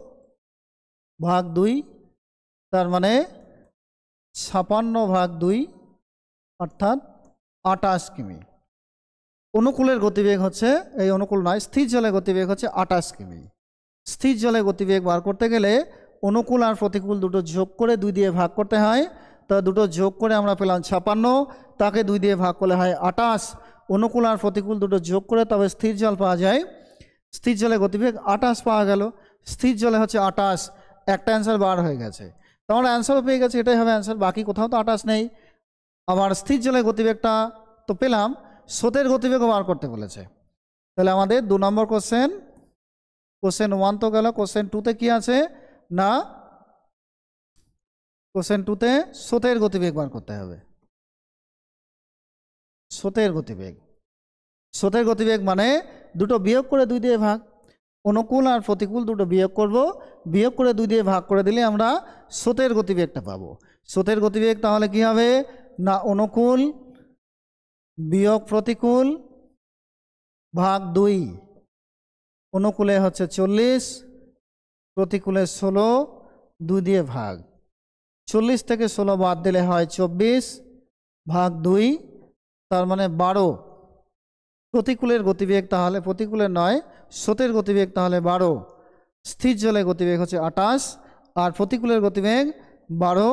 ভাগ 2, তার মানে 56/2 অর্থাৎ 28 কিমি। অনুকূলের গতিবেগ হচ্ছে, এই অনুকূল নয়, স্থির জলের গতিবেগ হচ্ছে 28 কিমি। স্থির জলের গতিবেগ বার করতে গেলে অনুকূল আর প্রতিকূল দুটো যোগ করে 2 দিয়ে ভাগ করতে হয়। তা দুটো যোগ করে আমরা পেলাম 56, তাকে 2 দিয়ে ভাগ করলে হয় 28। অনুকূল আর প্রতিকূল দুটো যোগ করে তবে স্থির জল পাওয়া যায়। স্থির জলের গতিবেগ 28 পাওয়া গেল। স্থির জলে হচ্ছে 28, একটা অ্যান্সার বার হয়ে গেছে। তো আমরা অ্যান্সারও পেয়ে গেছি, এটাই হবে অ্যান্সার, বাকি কোথাও তো 28 নেই। আবার স্থির জলের গতিবেগটা তো পেলাম, স্রোতের গতিবেগও বার করতে বলেছে। তাহলে আমাদের 2 নম্বর কোশ্চেন 1 তো গেল। কোশ্চেন 2তে কি আছে না, কোশ্চেন 2তে স্রোতের গতিবেগ বার করতে হবে। স্রোতের গতিবেগ, স্রোতের গতিবেগ মানে দুটো বিয়োগ করে 2 দিয়ে ভাগ। অনুকূল আর প্রতিকূল দুটো বিয়োগ করব, বিয়োগ করে 2 দিয়ে ভাগ করে দিলে আমরা স্রোতের গতিবেগটা পাবো। স্রোতের গতিবেগ তাহলে কি হবে না, অনুকূল বিয়োগ প্রতিকূল ভাগ 2। অনুকূলে হচ্ছে 40, প্রতিকূলে 16, 2 দিয়ে ভাগ। 40 থেকে 16 বাদ দিলে হয় 24 ভাগ 2, তার মানে 12। প্রতিকূলের গতিবেগ তাহলে, প্রতিকূলের নয়, স্রোতের গতিবেগ তাহলে 12। স্থির জলের গতিবেগ হচ্ছে 28 আর প্রতিকূলের গতিবেগ 12।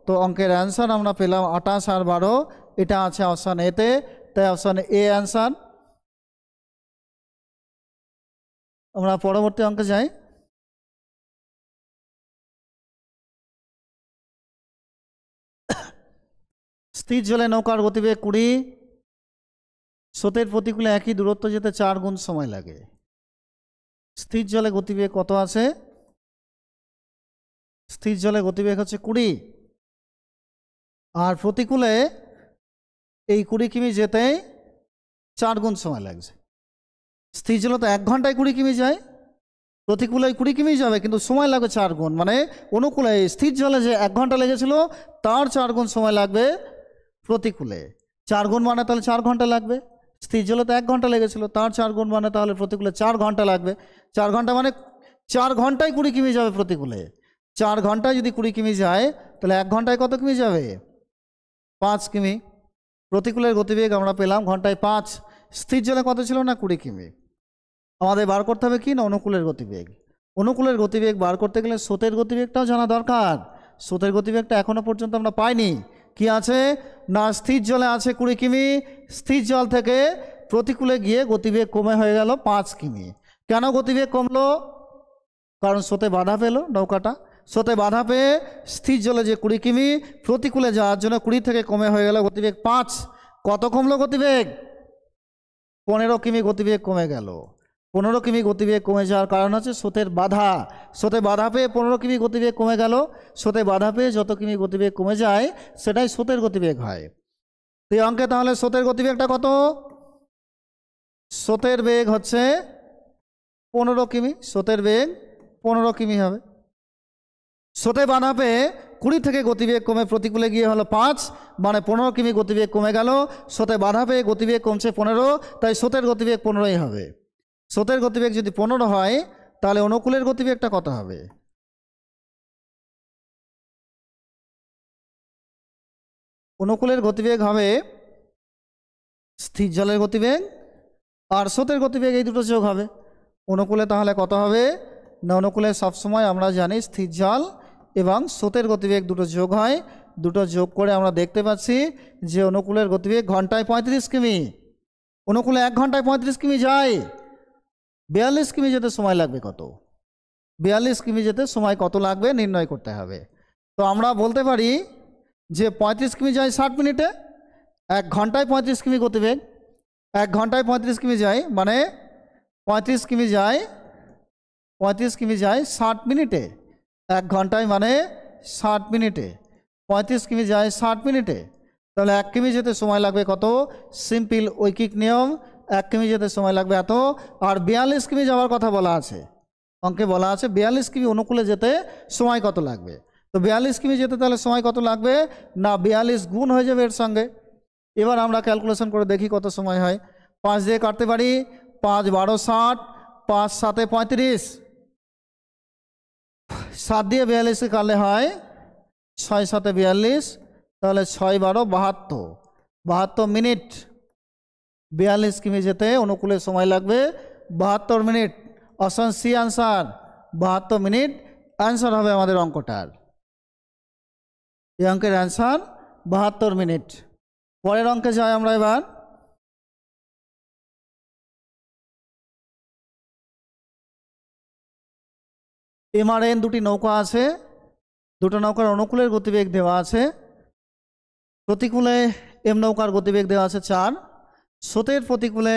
তো অঙ্কের অ্যান্সার আমরা পেলাম 28 আর 12, এটা আছে অপশান এতে, তাই অপশান এ অ্যান্সার। আমরা পরবর্তী অঙ্কে যাই। স্থির জলে নৌকার গতিবেগ 20, স্রোতের প্রতিকূলে একই দূরত্ব যেতে 4 গুণ সময় লাগে। স্থির জলে গতিবেগ কত আছে, স্থির জলে গতিবেগ হচ্ছে 20 আর প্রতিকূলে এই 20 কিমি যেতে 4 গুণ সময় লাগছে। স্থির জলে তো 1 ঘন্টায় 20 কিমি যায়, প্রতিকূলে 20 কিমি যাবে কিন্তু সময় লাগবে 4 গুণ। মানে অনুকূলে স্থির জলে যে 1 ঘন্টা লেগেছিল তার 4 গুণ সময় লাগবে প্রতিকূলে। 4 গুণ মানে তাহলে 4 ঘন্টা লাগবে। স্থির জলে তো 1 ঘন্টা লেগেছিল, তার 4 গুণ মানে তাহলে প্রতিকূলে 4 ঘন্টা লাগবে। 4 ঘন্টা মানে 4 ঘন্টায় 20 কিমি যাবে প্রতিকূলে। 4 ঘন্টায় যদি 20 কিমি যায় তাহলে 1 ঘন্টায় কত কিমি যাবে, 5 কিমি। প্রতিকূলের গতিবেগ আমরা পেলাম ঘন্টায় 5, স্থির জলে কত ছিল না 20 কিমি। আমাদের বার করতে হবে কি না, অনুকূলের গতিবেগ। অনুকূলের গতিবেগ বার করতে গেলে স্রোতের গতিবেগটাও জানা দরকার। স্রোতের গতিবেগটা এখনো পর্যন্ত আমরা পাইনি। কি আছে না, স্থির জলে আছে 20 কিমি, স্থির জল থেকে প্রতিকূলে গিয়ে গতিবেগ কমে হয়ে গেল 5 কিমি। কেন গতিবেগ কমলো, কারণ স্রোতে বাধা পেল নৌকাটা। স্রোতে বাধা পেয়ে স্থির জলে যে 20 কিমি, প্রতিকূলে যাওয়ার জন্য 20 থেকে কমে হয়ে গেল গতিবেগ 5। কত কমলো গতিবেগ, 15 কিমি গতিবেগ কমে গেল। 15 কিমি গতিবেগ কমে যাওয়ার কারণ হচ্ছে স্রোতের বাধা। স্রোতে বাধা পেয়ে 15 কিমি গতিবেগ কমে গেল। স্রোতে বাধা পেয়ে যত কিমি গতিবেগ কমে যায় সেটাই স্রোতের গতিবেগ হয়। তো এই অঙ্কে তাহলে স্রোতের গতিবেগটা কত, স্রোতের বেগ হচ্ছে 15 কিমি, স্রোতের বেগ 15 কিমি হবে। স্রোতে বাধা পেয়ে 20 থেকে গতিবেগ কমে প্রতিকূলে গিয়ে হলো 5, মানে 15 কিমি গতিবেগ কমে গেল। স্রোতে বাধা পেয়ে গতিবেগ কমছে 15, তাই স্রোতের গতিবেগ 15ই হবে। স্রোতের গতিবেগ যদি 15 হয় তাহলে অনুকূলের গতিবেগটা কত হবে, অনুকূলের গতিবেগ হবে স্থির জলের গতিবেগ আর স্রোতের গতিবেগ, এই দুটো যোগ হবে। অনুকূলে তাহলে কত হবে না, অনুকূলে সবসময় আমরা জানি স্থির জল এবং স্রোতের গতিবেগ দুটো যোগ হয়। দুটো যোগ করে আমরা দেখতে পাচ্ছি যে অনুকূলের গতিবেগ ঘন্টায় 35 কিমি। অনুকূলে 1 ঘন্টায় 35 কিমি যায়, 42 কিমি যেতে সময় লাগবে কত, 42 কিমি যেতে সময় কত লাগবে নির্ণয় করতে হবে। তো আমরা বলতে পারি যে 35 কিমি যায় 60 মিনিটে, 1 ঘন্টায় 35 কিমি গতিবেগ, 1 ঘন্টায় 35 কিমি যায়, মানে 35 কিমি যায় 60 মিনিটে। 1 ঘন্টায় মানে 60 মিনিটে, 35 কিমি যায় 60 মিনিটে। তাহলে 1 কিমি যেতে সময় লাগবে কত, সিম্পল ঐকিক নিয়ম, 1 কিমি যেতে সময় লাগবে এত। আর 42 কিমি যাওয়ার কথা বলা আছে, অঙ্কে বলা আছে 42 কিমি অনুকূলে যেতে সময় কত লাগবে। তো 42 কিমি যেতে তাহলে সময় কত লাগবে না, 42 গুণ হয়ে যাবে এর সঙ্গে। এবার আমরা ক্যালকুলেশন করে দেখি কত সময় হয়। 5 দিয়ে কাটতে পারি, 5 12 60, 5 7 35, 7 দিয়ে 42কে কাটলে হয় 6 7 42, তাহলে 6 12 72, 72 মিনিট 42 কিমি যেতে অনুকূলে সময় লাগবে 72 minute. Option C answer 72 minute answer হবে আমাদের অঙ্কটার। এই অঙ্কের অ্যান্সার 72 মিনিট। পরের অঙ্কে যাই আমরা এবার। MRN দুটি নৌকা আছে, দুটো নৌকার অনুকূলের গতিবেগ দেওয়া আছে। প্রতিকূলে এম নৌকার গতিবেগ দেওয়া আছে 4, স্রোতের প্রতিকূলে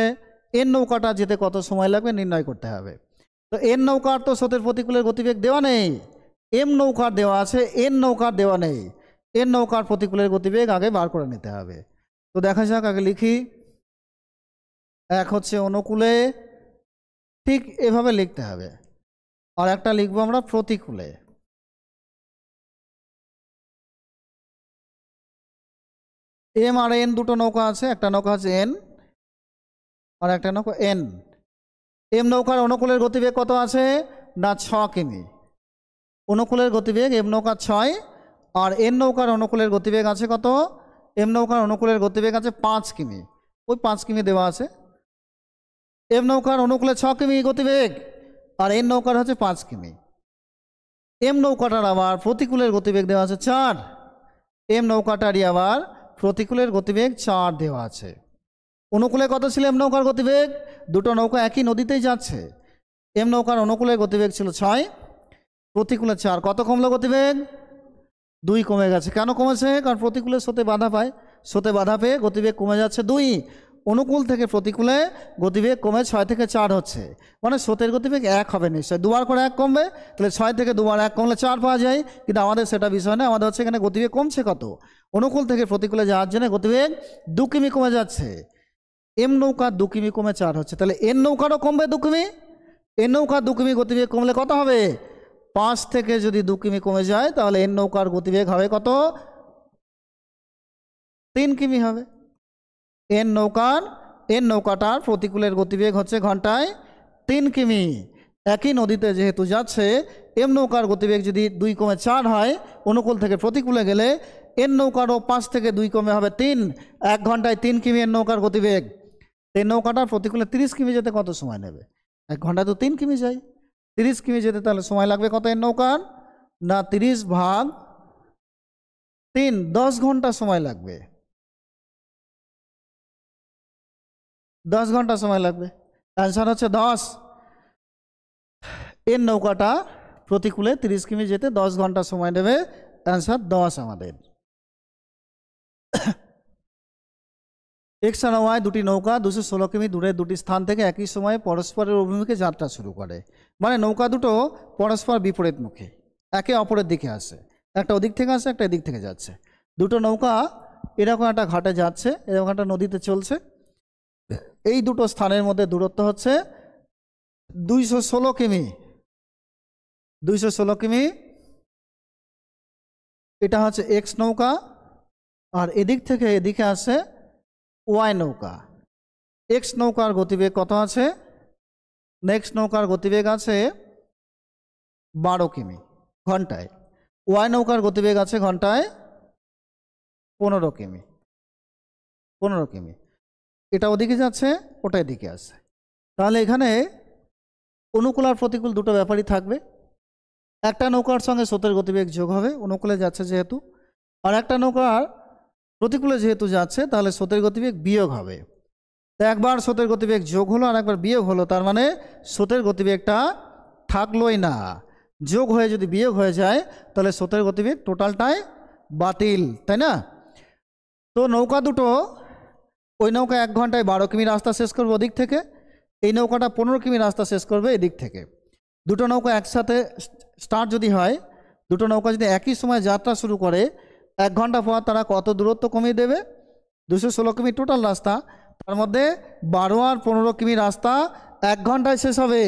এন নৌকাটা যেতে কত সময় লাগবে নির্ণয় করতে হবে। তো এন নৌকার তো স্রোতের প্রতিকূলের গতিবেগ দেওয়া নেই, এম নৌকার দেওয়া আছে, এন নৌকার দেওয়া নেই। এন নৌকার প্রতিকূলের গতিবেগ আগে বার করে নিতে হবে। তো দেখা যাক, আগে লিখি। এক হচ্ছে অনুকূলে, ঠিক এভাবে লিখতে হবে, আর একটা লিখবো আমরা প্রতিকূলে। এম আর এন দুটো নৌকা আছে, একটা নৌকা আছে এন আর একটা নৌকা এন। এম নৌকার অনুকূলের গতিবেগ কত আছে না 6 কিমি। অনুকূলের গতিবেগ এম নৌকার 6, আর এন নৌকার অনুকূলের গতিবেগ আছে কত? এম নৌকার অনুকূলের গতিবেগ আছে 5 কিমি। ওই 5 কিমি দেওয়া আছে। এম নৌকার অনুকূলে 6 কিমি গতিবেগ, আর এন নৌকার হচ্ছে 5 কিমি। এম নৌকাটার আবার প্রতিকূলের গতিবেগ দেওয়া আছে 4, এম নৌকাটারই আবার প্রতিকূলের গতিবেগ 4 দেওয়া আছে। অনুকূলে কত ছিল এম নৌকার গতিবেগ? দুটো নৌকা একই নদীতেই যাচ্ছে। এম নৌকার অনুকূলের গতিবেগ ছিল 6, প্রতিকূলে 4। কত কমলো গতিবেগ? 2 কমে গেছে। কেন কমেছে? কারণ প্রতিকূলে স্রোতে বাধা পায়, স্রোতে বাধা পেয়ে গতিবেগ কমে যাচ্ছে 2। অনুকূল থেকে প্রতিকূলে গতিবেগ কমে 6 থেকে 4 হচ্ছে, মানে স্রোতের গতিবেগ 1 হবে নিশ্চয়। 2 বার করে 1 কমবে, তাহলে 6 থেকে 2 বার 1 কমলে 4 পাওয়া যায়। কিন্তু আমাদের সেটা বিষয় না, আমাদের হচ্ছে এখানে গতিবেগ কমছে কত। অনুকূল থেকে প্রতিকূলে যাওয়ার জন্য গতিবেগ 2 কিমি কমে যাচ্ছে। এম নৌকা 2 কিমি কমে 4 হচ্ছে, তাহলে এন নৌকারও কমবে 2 কিমি। এন নৌকা 2 কিমি গতিবেগ কমলে কত হবে? 5 থেকে যদি 2 কিমি কমে যায় তাহলে এন নৌকার গতিবেগ হবে কত? 3 কিমি হবে। এন নৌকাটার প্রতিকূলের গতিবেগ হচ্ছে ঘন্টায় 3 কিমি। একই নদীতে যেহেতু যাচ্ছে, এম নৌকার গতিবেগ যদি 2 কমে 4 হয় অনুকূল থেকে প্রতিকূলে গেলে, এন নৌকারও 5 থেকে 2 কমে হবে 3। 1 ঘন্টায় 3 কিমি এন নৌকার গতিবেগ। এই নৌকাটার প্রতিকূলে 30 কিমি যেতে কত সময় নেবে? 1 ঘন্টায় তো 3 কিমি যায়, 30 কিমি যেতে তাহলে সময় লাগবে কত এন নৌকার? না 30 ভাগ 3, 10 ঘন্টা সময় লাগবে। 10 ঘন্টা সময় লাগবে। অ্যান্সার হচ্ছে 10। এর নৌকাটা প্রতিকূলে 30 কিমি যেতে 10 ঘন্টা সময় নেবে। অ্যান্সার 10 আমাদের। এক্স আর ওয়াই দুটি নৌকা 216 কিমি দূরে দুটি স্থান থেকে একই সময়ে পরস্পরের অভিমুখে যাত্রা শুরু করে। মানে নৌকা দুটো পরস্পর বিপরীতমুখী, একে অপরের দিকে আসে। একটা ওদিক থেকে আসে, একটা এদিক থেকে যাচ্ছে। দুটো নৌকা এরকম একটা ঘাটে যাচ্ছে, এরকম একটা নদীতে চলছে। এই দুটো স্থানের মধ্যে দূরত্ব হচ্ছে 216 কিমি। 216 কিমি। এটা হচ্ছে এক্স নৌকা, আর এদিক থেকে এদিকে আসে ওয়াই নৌকা। এক্স নৌকার গতিবেগ কত আছে? নেক্সট নৌকার গতিবেগ আছে 12 কিমি ঘন্টায়। ওয়াই নৌকার গতিবেগ আছে ঘন্টায় 15 কিমি। 15 কিমি। এটা ওদিকে যাচ্ছে, ওটা এদিকে আসছে। তাহলে এখানে অনুকূল আর প্রতিকূল দুটো ব্যাপারই থাকবে। একটা নৌকার সঙ্গে স্রোতের গতিবেগ যোগ হবে অনুকূলে যাচ্ছে যেহেতু, আর একটা নৌকার প্রতিকূলে যেহেতু যাচ্ছে তাহলে স্রোতের গতিবেগ বিয়োগ হবে। তো একবার স্রোতের গতিবেগ যোগ হলো আর একবার বিয়োগ হলো, তার মানে স্রোতের গতিবেগটা থাকলোই না। যোগ হয়ে যদি বিয়োগ হয়ে যায় তাহলে স্রোতের গতিবেগ টোটালটাই বাতিল, তাই না? তো নৌকা দুটো, ওই নৌকা 1 ঘন্টায় 12 কিমি রাস্তা শেষ করবে ওদিক থেকে, এই নৌকাটা 15 কিমি রাস্তা শেষ করবে এদিক থেকে। দুটো নৌকা একসাথে স্টার্ট যদি হয়, দুটো নৌকা যদি একই সময় যাত্রা শুরু করে, 1 ঘন্টা পর তারা কত দূরত্ব কমিয়ে দেবে? 216 কিমি টোটাল রাস্তা, তার মধ্যে 12 আর 15 কিমি রাস্তা 1 ঘন্টায় শেষ হবে।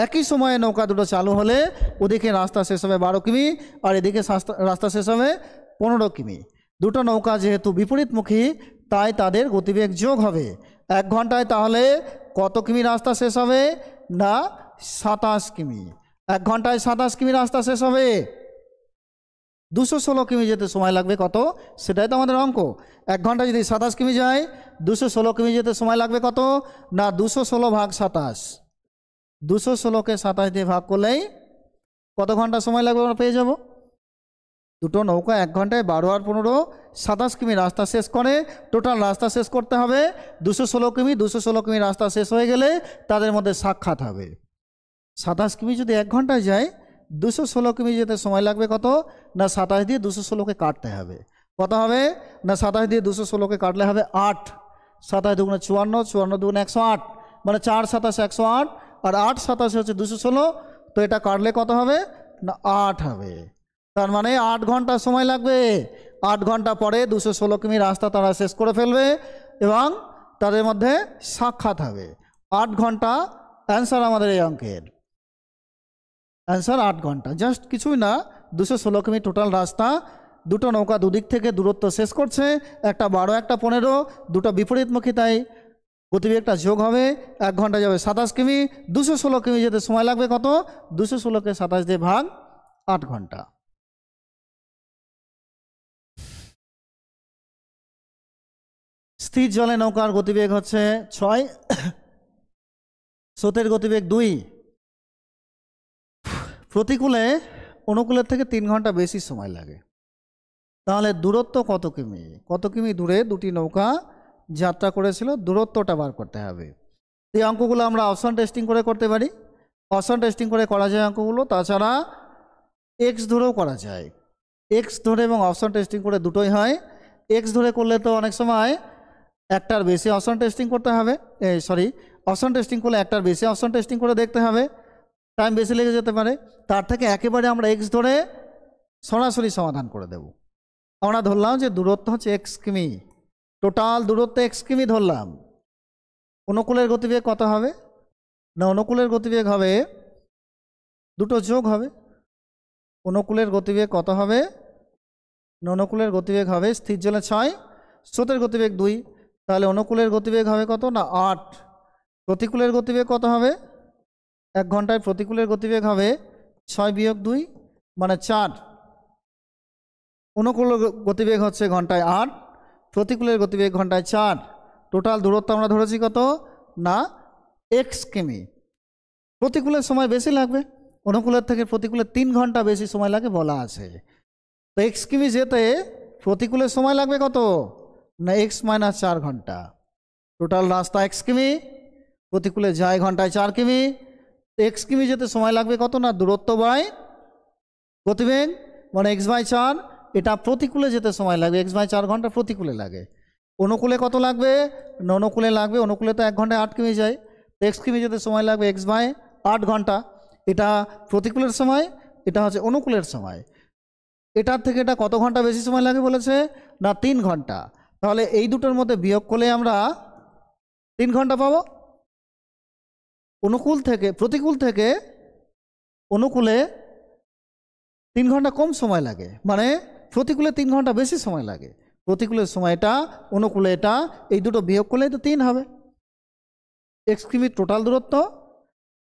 একই সময়ে নৌকা দুটো চালু হলে ওদিকে রাস্তা শেষ হবে 12 কিমি আর এদিকে রাস্তা শেষ হবে 15 কিমি। দুটো নৌকা যেহেতু বিপরীতমুখী তাই তাদের গতিবেগ যোগ হবে 1 ঘন্টায়। তাহলে কত কিমি রাস্তা শেষ হবে? না 27 কিমি। 1 ঘন্টায় 27 কিমি রাস্তা শেষ হবে। 216 কিমি যেতে সময় লাগবে কত, সেটাই তো আমাদের অঙ্ক। 1 ঘন্টা যদি 27 কিমি যায়, 216 কিমি যেতে সময় লাগবে কত না 216 ভাগ 27, 216কে 27 দিয়ে ভাগ করলেই কত ঘন্টা সময় লাগবে আমরা পেয়ে যাব। দুটো নৌকা 1 ঘন্টায় 12 আর 15 27 কিমি রাস্তা শেষ করে। টোটাল রাস্তা শেষ করতে হবে 216 কিমি। 216 কিমি রাস্তা শেষ হয়ে গেলে তাদের মধ্যে সাক্ষাৎ হবে। 27 কিমি যদি 1 ঘন্টায় যায়, 216 কিমি যেতে সময় লাগবে কত না 27 দিয়ে 216কে কাটতে হবে। কত হবে না 27 দিয়ে 216কে কাটলে হবে 8। 27 দুগুণে 54, 54 দুগুণে 108, মানে 4 27 108, আর 8 27 হচ্ছে 216। তো এটা কাটলে কত হবে না 8 হবে। তার মানে 8 ঘন্টা সময় লাগবে। 8 ঘন্টা পরে 216 কিমি রাস্তা তারা শেষ করে ফেলবে এবং তাদের মধ্যে সাক্ষাৎ হবে। 8 ঘন্টা অ্যান্সার আমাদের এই অঙ্কের। অ্যান্সার 8 ঘন্টা, জাস্ট কিছুই না। 216 কিমি টোটাল রাস্তা, দুটো নৌকা দুদিক থেকে দূরত্ব শেষ করছে, একটা 12 একটা 15, দুটো বিপরীতমুখী, তাই গতিবেগটা যোগ হবে। 1 ঘন্টা যাবে 27 কিমি, 216 কিমি যেতে সময় লাগবে কত, 216কে 27 দিয়ে ভাগ 8 ঘন্টা। স্থির জলে নৌকার গতিবেগ হচ্ছে 6, স্রোতের গতিবেগ 2। প্রতিকূলে অনুকূলের থেকে 3 ঘন্টা বেশি সময় লাগে। তাহলে দূরত্ব কত কিমি, কত কিমি দূরে দুটি নৌকা যাত্রা করেছিল, দূরত্বটা বার করতে হবে। এই অঙ্কগুলো আমরা অপশন টেস্টিং করে করতে পারি। অপশন টেস্টিং করে করা যায় অঙ্কগুলো, তাছাড়া এক্স ধরেও করা যায়। এক্স ধরে এবং অপশন টেস্টিং করে দুটোই হয়। এক্স ধরে করলে তো অনেক সময় একটার বেশি অপশন টেস্টিং করতে হবে, অপশন টেস্টিং করলে একটার বেশি অপশন টেস্টিং করে দেখতে হবে, টাইম বেশি লেগে যেতে পারে। তার থেকে একেবারে আমরা এক্স ধরে সরাসরি সমাধান করে দেব। আমরা ধরলাম যে দূরত্ব হচ্ছে এক্স কিমি, টোটাল দূরত্ব এক্স কিমি ধরলাম। অনুকূলের গতিবেগ কত হবে না, অনুকূলের গতিবেগ হবে, দুটো যোগ হবে। অনুকূলের গতিবেগ কত হবে না, অনুকূলের গতিবেগ হবে স্থির জলে 6, স্রোতের গতিবেগ 2, তাহলে অনুকূলের গতিবেগ হবে কত না 8। প্রতিকূলের গতিবেগ কত হবে, 1 ঘন্টায় প্রতিকূলের গতিবেগ হবে 6 বিয়োগ 2 মানে 4। অনুকূল গতিবেগ হচ্ছে ঘন্টায় 8, প্রতিকূলের গতিবেগ ঘন্টায় 4। টোটাল দূরত্ব আমরা ধরেছি কত না এক্স কিমি। প্রতিকূলের সময় বেশি লাগবে, অনুকূলের থেকে প্রতিকূলের 3 ঘন্টা বেশি সময় লাগে বলা আছে। তো এক্স কিমি যেতে প্রতিকূলের সময় লাগবে কত না এক্স মাইনাস 4 ঘন্টা। টোটাল রাস্তা এক্স কিমি, প্রতিকূলে যায় ঘন্টায় 4 কিমি। এক্স কিমি যেতে সময় লাগবে কত না দূরত্ব বাই গতিবেগ মানে এক্স বাই 4। এটা প্রতিকূলে যেতে সময় লাগবে এক্স বাই 4 ঘন্টা প্রতিকূলে লাগে। অনুকূলে কত লাগবে না অনুকূলে লাগবে, অনুকূলে তো 1 ঘন্টায় 8 কিমি যায়, তো এক্স কিমি যেতে সময় লাগবে এক্স বাই 8 ঘন্টা। এটা প্রতিকূলের সময়, এটা হচ্ছে অনুকূলের সময়। এটার থেকে এটা কত ঘন্টা বেশি সময় লাগে বলেছে না 3 ঘন্টা। তাহলে এই দুটোর মধ্যে বিয়োগ করলে আমরা 3 ঘন্টা পাবো। অনুকূল থেকে প্রতিকূল থেকে অনুকূলে 3 ঘন্টা কম সময় লাগে, মানে প্রতিকূলে 3 ঘন্টা বেশি সময় লাগে। প্রতিকূলের সময়টা অনুকূলে এটা, এই দুটো বিয়োগ করলেই তো 3 হবে। এক্স কিমি টোটাল দূরত্ব,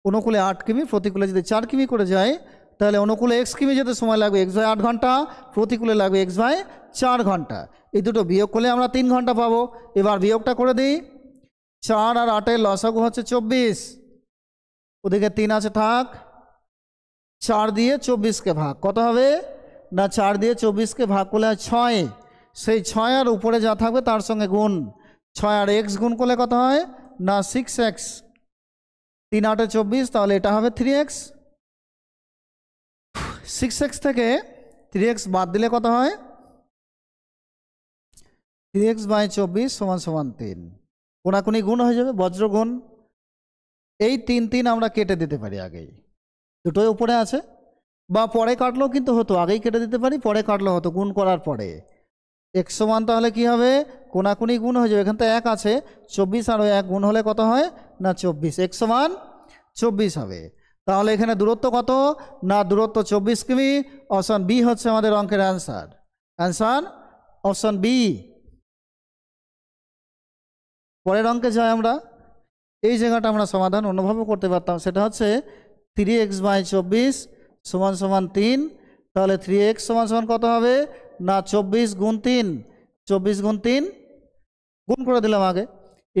অনুকূলে 8 কিমি, প্রতিকূলে যদি 4 কিমি করে যায়, তাহলে অনুকূলে এক্স কিমি যেতে সময় লাগবে এক্স বাই 8 ঘন্টা, প্রতিকূলে লাগবে এক্স বাই 4 ঘন্টা। এই দুটো বিয়োগ করলে আমরা 3 ঘন্টা পাবো। এবার বিয়োগটা করে দিই। 4 আর 8-এর লসাগু হচ্ছে 24, ওদিকে 3 আছে থাক, 4 দিয়ে 24কে ভাগ কত হবে না 4 দিয়ে 24কে ভাগ করলে 6, সেই 6 আর উপরে যা থাকবে তার সঙ্গে গুণ, 6 আর এক্স গুণ করলে কত হয় না 6x, 3 8 24, তাহলে এটা হবে 3x। 6x থেকে 3x বাদ দিলে কত হয় 3x বাই 24 সমান সমান 3, কোনাকুনি গুণ হয়ে যাবে বজ্র গুণ। এই 3 3 আমরা কেটে দিতে পারি আগেই, দুটোই উপরে আছে, বা পরে কাটলেও কিন্তু হতো, আগেই কেটে দিতে পারি, পরে কাটলেও হতো গুণ করার পরে। x সমান তাহলে কি হবে কোনাকুনি গুণ হয়ে যাবে, এখান তো 1 আছে, 24 আর 1 গুণ হলে কত হয় না 24, x সমান 24 হবে। তাহলে এখানে দূরত্ব কত না দূরত্ব 24 কিমি। অপশন বি হচ্ছে আমাদের অঙ্কের অ্যান্সার। Answer option B. পরের অঙ্কে যাই আমরা। এই জায়গাটা আমরা সমাধান অন্যভাবে করতে পারতাম, সেটা হচ্ছে 3x বাই 24 সমান সমান 3, তাহলে 3x সমান সমান কত হবে না 24 গুণ 3, 24 গুণ 3 গুণ করে দিলাম আগে।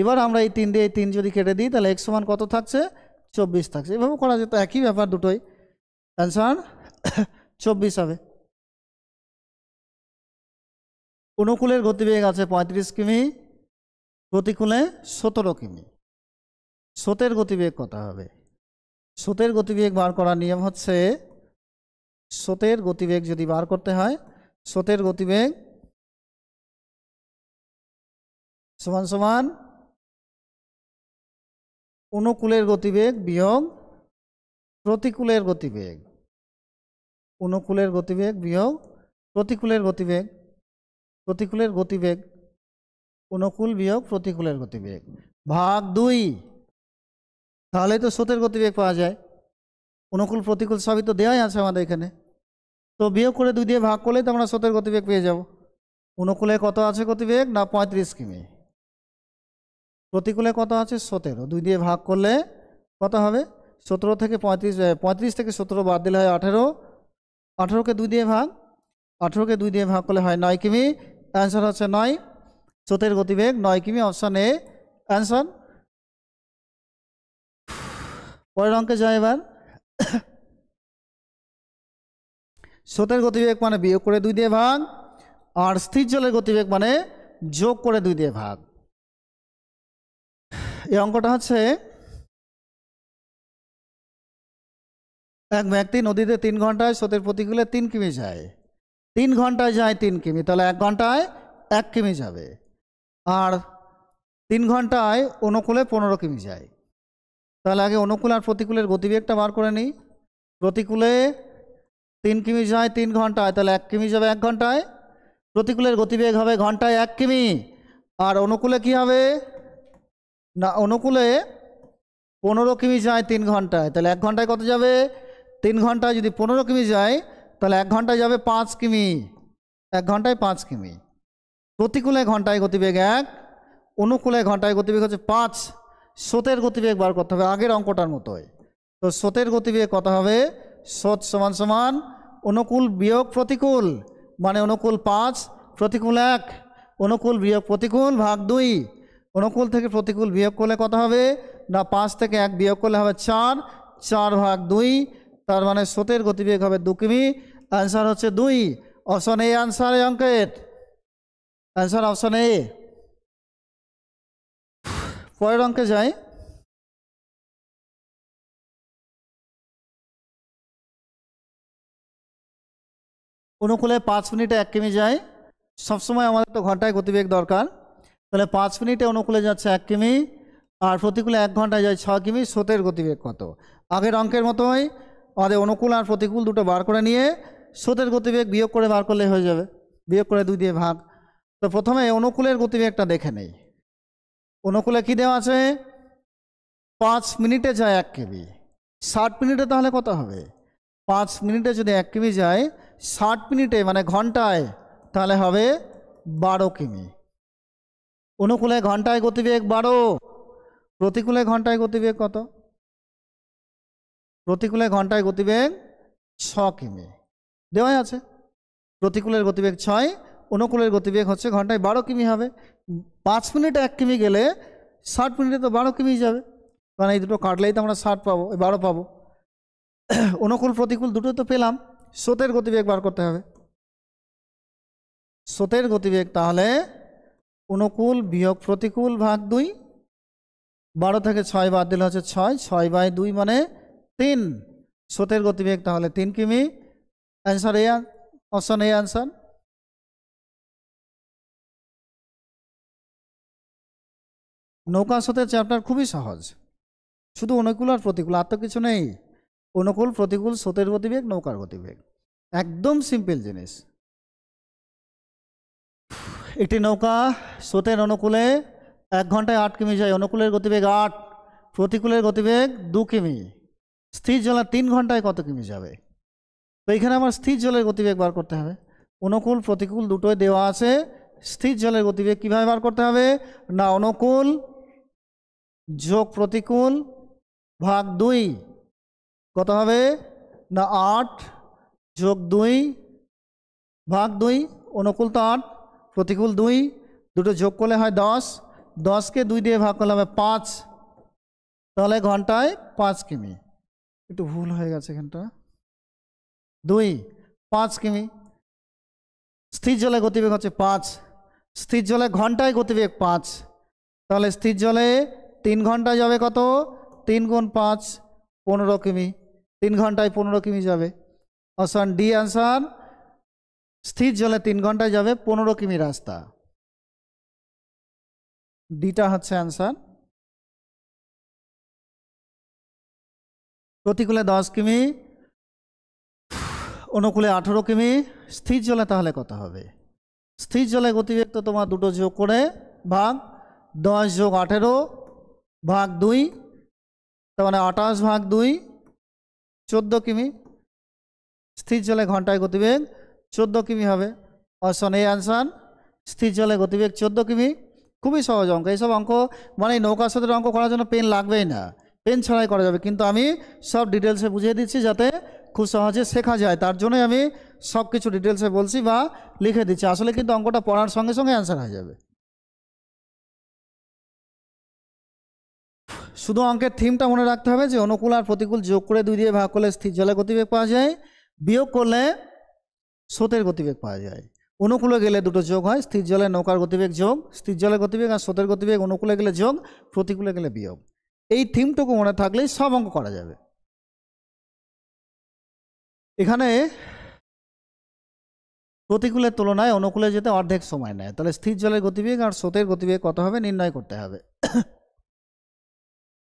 এবার আমরা এই 3 দিয়ে এই 3 যদি কেটে দিই তাহলে x সমান কত থাকছে 24 থাকছে। এভাবে করা যেত, একই ব্যাপার দুটোই, অ্যান্সার 24 হবে। অনুকূলের গতিবেগ আছে 35 কিমি, প্রতিকূলে 17 কিমি। স্রোতের গতিবেগ কত হবে? স্রোতের গতিবেগ বার করার নিয়ম হচ্ছে, স্রোতের গতিবেগ যদি বার করতে হয়, স্রোতের গতিবেগ সমান সমান অনুকূলের গতিবেগ বিয়োগ প্রতিকূলের গতিবেগ, অনুকূলের গতিবেগ বিয়োগ প্রতিকূলের গতিবেগ, প্রতিকূলের গতিবেগ, অনুকূল বিয়োগ প্রতিকূলের গতিবেগ ভাগ 2। তাহলে তো স্রোতের গতিবেগ পাওয়া যায়। অনুকূল প্রতিকূল সবই তো দেওয়াই আছে আমাদের এখানে, তো বিয়োগ করে 2 দিয়ে ভাগ করলেই তো আমরা স্রোতের গতিবেগ পেয়ে যাব। অনুকূলে কত আছে গতিবেগ না 35 কিমি, প্রতিকূলে কত আছে 17, 2 দিয়ে ভাগ করলে কত হবে 17 থেকে 35 থেকে 17 বাদ দিলে হয় 18, 18কে 2 দিয়ে ভাগ, 18কে 2 দিয়ে ভাগ করলে হয় 9 কিমি। অ্যান্সার হচ্ছে 9, স্রোতের গতিবেগ 9 কিমি, অপশান এ অ্যান্সার। পরের অঙ্কে যায় এবার। স্রোতের গতিবেগ মানে বিয়োগ করে 2 দিয়ে ভাগ, আর স্থির জলের গতিবেগ মানে যোগ করে 2 দিয়ে ভাগ। এই অঙ্কটা হচ্ছে, এক ব্যক্তি নদীতে 3 ঘন্টায় স্রোতের প্রতিকূলে 3 কিমি যায়, 3 ঘন্টায় যায় 3 কিমি, তাহলে 1 ঘন্টায় 1 কিমি যাবে। আর 3 ঘন্টায় অনুকূলে 15 কিমি যায়। তাহলে আগে অনুকূল আর প্রতিকূলের গতিবেগটা বার করে নিই। প্রতিকূলে 3 কিমি যায় 3 ঘন্টায়, তাহলে 1 কিমি যাবে 1 ঘন্টায়। প্রতিকূলের গতিবেগ হবে ঘন্টায় 1 কিমি। আর অনুকূলে কি হবে না, অনুকূলে 15 কিমি যায় 3 ঘন্টায়, তাহলে 1 ঘন্টায় কত যাবে 3 ঘন্টায় যদি 15 কিমি যায় তাহলে 1 ঘন্টায় যাবে 5 কিমি, 1 ঘন্টায় 5 কিমি। প্রতিকূলে ঘন্টায় গতিবেগ 1, অনুকূলে ঘন্টায় গতিবেগ হচ্ছে 5। স্রোতের গতিবেগ বার করতে হবে আগের অঙ্কটার মতোই। তো স্রোতের গতিবেগ কত হবে, স্রোত সমান সমান অনুকূল বিয়োগ প্রতিকূল, মানে অনুকূল 5 প্রতিকূল 1, অনুকূল বিয়োগ প্রতিকূল ভাগ 2। অনুকূল থেকে প্রতিকূল বিয়োগ করলে কত হবে না 5 থেকে 1 বিয়োগ করলে হবে 4, 4 ভাগ 2, তার মানে স্রোতের গতিবেগ হবে 2 কিমি। অ্যান্সার হচ্ছে 2, অপশন এ অ্যান্সার এই অঙ্কের, অ্যান্সার অপশন এ। পরের অঙ্কে যাই। অনুকূলে 5 মিনিটে 1 কিমি যায়, সবসময় আমাদের তো ঘন্টায় গতিবেগ দরকার, তাহলে 5 মিনিটে অনুকূলে যাচ্ছে 1 কিমি, আর প্রতিকূলে 1 ঘন্টায় যায় 6 কিমি। স্রোতের গতিবেগ কত? আগের অঙ্কের মতোই আমাদের অনুকূল আর প্রতিকূল দুটো বার করে নিয়ে স্রোতের গতিবেগ বিয়োগ করে বার করলে হয়ে যাবে, বিয়োগ করে 2 দিয়ে ভাগ। তো প্রথমে অনুকূলের গতিবেগটা দেখে নেই। অনুকূলে কি দেওয়া আছে 5 মিনিটে যায় 1 কিমি, 60 মিনিটে তাহলে কত হবে 5 মিনিটে যদি 1 কিমি যায় 60 মিনিটে মানে ঘন্টায় তাহলে হবে 12 কিমি। অনুকূলে ঘন্টায় গতিবেগ 12, প্রতিকূলে ঘন্টায় গতিবেগ কত? প্রতিকূলে ঘন্টায় গতিবেগ 6 কিমি দেওয়াই আছে। প্রতিকূলের গতিবেগ 6, অনুকূলের গতিবেগ হচ্ছে ঘন্টায় 12 কিমি হবে। 5 মিনিটে 1 কিমি গেলে 60 মিনিটে তো 12 কিমি যাবে, কারণ এই দুটো কাটলেই তো আমরা 60 পাবো, 12 পাবো। অনুকূল প্রতিকূল দুটো তো পেলাম, স্রোতের গতিবেগ বার করতে হবে। স্রোতের গতিবেগ তাহলে অনুকূল বিয়োগ প্রতিকূল ভাগ 2, 12 থেকে 6 বাদ দিলে হচ্ছে 6, 6 বাই 2 মানে 3। স্রোতের গতিবেগ তাহলে 3 কিমি। Answer A, option A answer. নৌকা স্রোতের চ্যাপ্টার খুবই সহজ, শুধু অনুকূল আর প্রতিকূল, আর তো কিছু নেই। অনুকূল প্রতিকূল স্রোতের গতিবেগ নৌকার গতিবেগ, একদম সিম্পল জিনিস। একটি নৌকা স্রোতের অনুকূলে 1 ঘন্টায় 8 কিমি যায়, অনুকূলের গতিবেগ 8, প্রতিকূলের গতিবেগ 2 কিমি। স্থির জল 3 ঘন্টায় কত কিমি যাবে? তো এখানে আমার স্থির জলের গতিবেগ বার করতে হবে। অনুকূল প্রতিকূল দুটোই দেওয়া আছে, স্থির জলের গতিবেগ কীভাবে বার করতে হবে না অনুকূল যোগ প্রতিকূল ভাগ 2 কত হবে না 8 যোগ 2 ভাগ 2, অনুকূল তো 8, প্রতিকূল 2, দুটো যোগ করলে হয় 10, 10কে 2 দিয়ে ভাগ করলে হবে 5, তাহলে ঘন্টায় 5 কিমি। একটু ভুল হয়ে গেছে এখানটা, 2 5 কিমি। স্থির জলে গতিবেগ হচ্ছে 5, স্থির জলে ঘন্টায় গতিবেগ 5, তাহলে স্থির জলে 3 ঘন্টায় যাবে কত, 3 গুণ 5 15 কিমি, 3 ঘন্টায় 15 কিমি যাবে। অপশন ডি आंसर, স্থির জলে 3 ঘন্টায় যাবে 15 কিমি রাস্তা, ডিটা হচ্ছে आंसर। প্রতিকূলে 10 কিমি, অনুকূলে 18 কিমি, স্থির জলে তাহলে কত হবে? স্থির জলে গতিবেগ তো তোমার দুটো যোগ করে ভাগ 10 যোগ 18 ভাগ 2, তার মানে 28 ভাগ 2 14 কিমি। স্থির জলে ঘন্টায় গতিবেগ 14 কিমি হবে। অপশন এ आंसर, স্থির জলে গতিবেগ 14 কিমি। খুবই সহজ অঙ্ক, এইসব অঙ্ক মানে নৌকা স্রোতের অঙ্ক করার জন্য পেন লাগবেই না, পেন ছাড়াই করা যাবে, কিন্তু আমি সব ডিটেলসে বুঝিয়ে দিচ্ছি যাতে খুব সহজে শেখা যায়, তার জন্যই আমি সব কিছু ডিটেলসে বলছি বা লিখে দিচ্ছি। আসলে কিন্তু অঙ্কটা পড়ার সঙ্গে সঙ্গে অ্যান্সার হয়ে যাবে। শুধু অঙ্কের থিমটা মনে রাখতে হবে যে অনুকূল আর প্রতিকূল যোগ করে 2 দিয়ে ভাগ করলে স্থির জলে গতিবেগ পাওয়া যায়, বিয়োগ করলে স্রোতের গতিবেগ পাওয়া যায়। অনুকূলে গেলে দুটো যোগ হয়, স্থির জলে নৌকার গতিবেগ যোগ, স্থির জলের গতিবেগ আর স্রোতের গতিবেগ অনুকূলে গেলে যোগ, প্রতিকূলে গেলে বিয়োগ। এই থিমটুকু মনে থাকলেই সব অঙ্ক করা যাবে। এখানে প্রতিকূলের তুলনায় অনুকূলে যেতে অর্ধেক সময় নেয়, তাহলে স্থির জলের গতিবেগ আর স্রোতের গতিবেগ কত হবে নির্ণয় করতে হবে।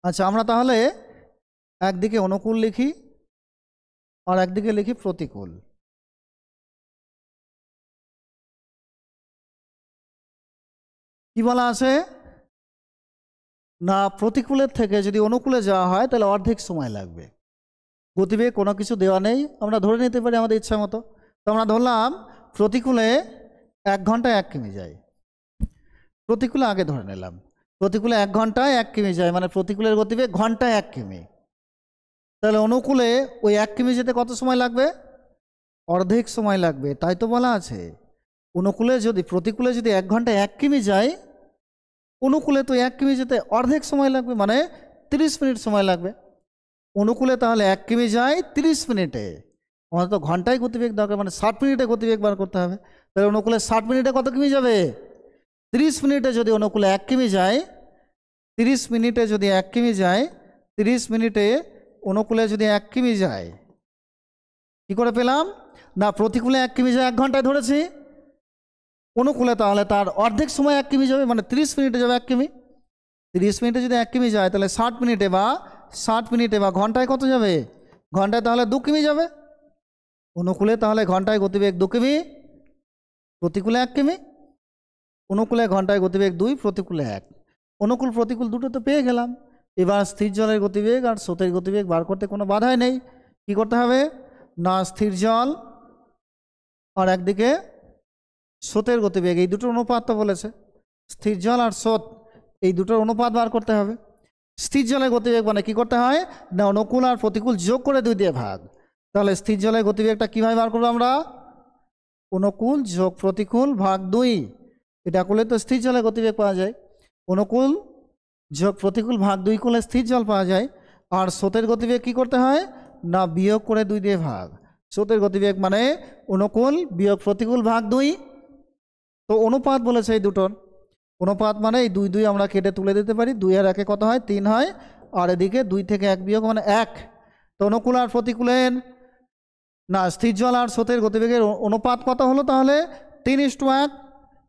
আচ্ছা, আমরা তাহলে একদিকে অনুকূল লিখি আর একদিকে লিখি প্রতিকূল। কি বলা আছে না, প্রতিকূলের থেকে যদি অনুকূলে যাওয়া হয় তাহলে অর্ধেক সময় লাগবে। গতিবেগ কোনো কিছু দেওয়া নেই, আমরা ধরে নিতে পারি আমাদের ইচ্ছা মতো। তো আমরা ধরলাম প্রতিকূলে 1 ঘন্টায় 1 কিমি যায়, প্রতিকূলে আগে ধরে নিলাম প্রতিকূলে 1 ঘন্টায় 1 কিমি যায়, মানে প্রতিকূলের গতিবেগ ঘন্টায় 1 কিমি। তাহলে অনুকূলে ওই 1 কিমি যেতে কত সময় লাগবে? অর্ধেক সময় লাগবে। তাই তো বলা আছে অনুকূলে যদি প্রতিকূলে যদি 1 ঘন্টায় 1 কিমি যায়, অনুকূলে তো 1 কিমি যেতে অর্ধেক সময় লাগবে, মানে 30 মিনিট সময় লাগবে। অনুকূলে তাহলে 1 কিমি যায় 30 মিনিটে, আমাদের তো ঘন্টায় গতিবেগ দরকার, মানে 60 মিনিটে গতিবেগ বার করতে হবে। তাহলে অনুকূলে 60 মিনিটে কত কিমি যাবে? 30 মিনিটে যদি অনুকূলে 1 কিমি যায়, 30 মিনিটে যদি 1 কিমি যায়, 30 মিনিটে অনুকূলে যদি 1 কিমি যায়, কি করে পেলাম না প্রতিকূলে 1 কিমি যায় 1 ঘন্টায় ধরেছি, অনুকূলে তাহলে তার অর্ধেক সময় 1 কিমি যাবে, মানে 30 মিনিটে যাবে 1 কিমি। 30 মিনিটে যদি 1 কিমি যায় তাহলে 60 মিনিটে বা ঘন্টায় কত যাবে? ঘন্টায় তাহলে 2 কিমি যাবে। অনুকূলে তাহলে ঘন্টায় গতিবেগ 2 কিমি, প্রতিকূলে 1 কিমি। অনুকূলে ঘন্টায় গতিবেগ 2, প্রতিকূলে 1। অনুকূল প্রতিকূল দুটো তো পেয়ে গেলাম। এবার স্থির জলের গতিবেগ আর স্রোতের গতিবেগ বার করতে কোনো বাধাই নেই। কি করতে হবে না, স্থির জল আর একদিকে স্রোতের গতিবেগ, এই দুটোর অনুপাত তো বলেছে, স্থির জল আর স্রোত এই দুটোর অনুপাত বার করতে হবে। স্থির জলের গতিবেগ মানে কি করতে হয় না, অনুকূল আর প্রতিকূল যোগ করে 2 দিয়ে ভাগ। তাহলে স্থির জলের গতিবেগটা কীভাবে বার করবো আমরা? অনুকূল যোগ প্রতিকূল ভাগ 2, এটা করলে তো স্থির জলের গতিবেগ পাওয়া যায়। অনুকূল যোগ প্রতিকূল ভাগ 2 করলে স্থির জল পাওয়া যায়। আর স্রোতের গতিবেগ কি করতে হয় না, বিয়োগ করে 2 দিয়ে ভাগ। স্রোতের গতিবেগ মানে অনুকূল বিয়োগ প্রতিকূল ভাগ 2। তো অনুপাত বলেছে এই দুটোর, অনুপাত মানে এই 2 2 আমরা কেটে তুলে দিতে পারি, 2 আর 1 কত হয় 3 হয়, আর এদিকে 2 থেকে 1 বিয়োগ মানে 1। তো অনুকূল আর প্রতিকূলের না স্থির জল আর স্রোতের গতিবেগের অনুপাত কত হলো তাহলে? 3:1।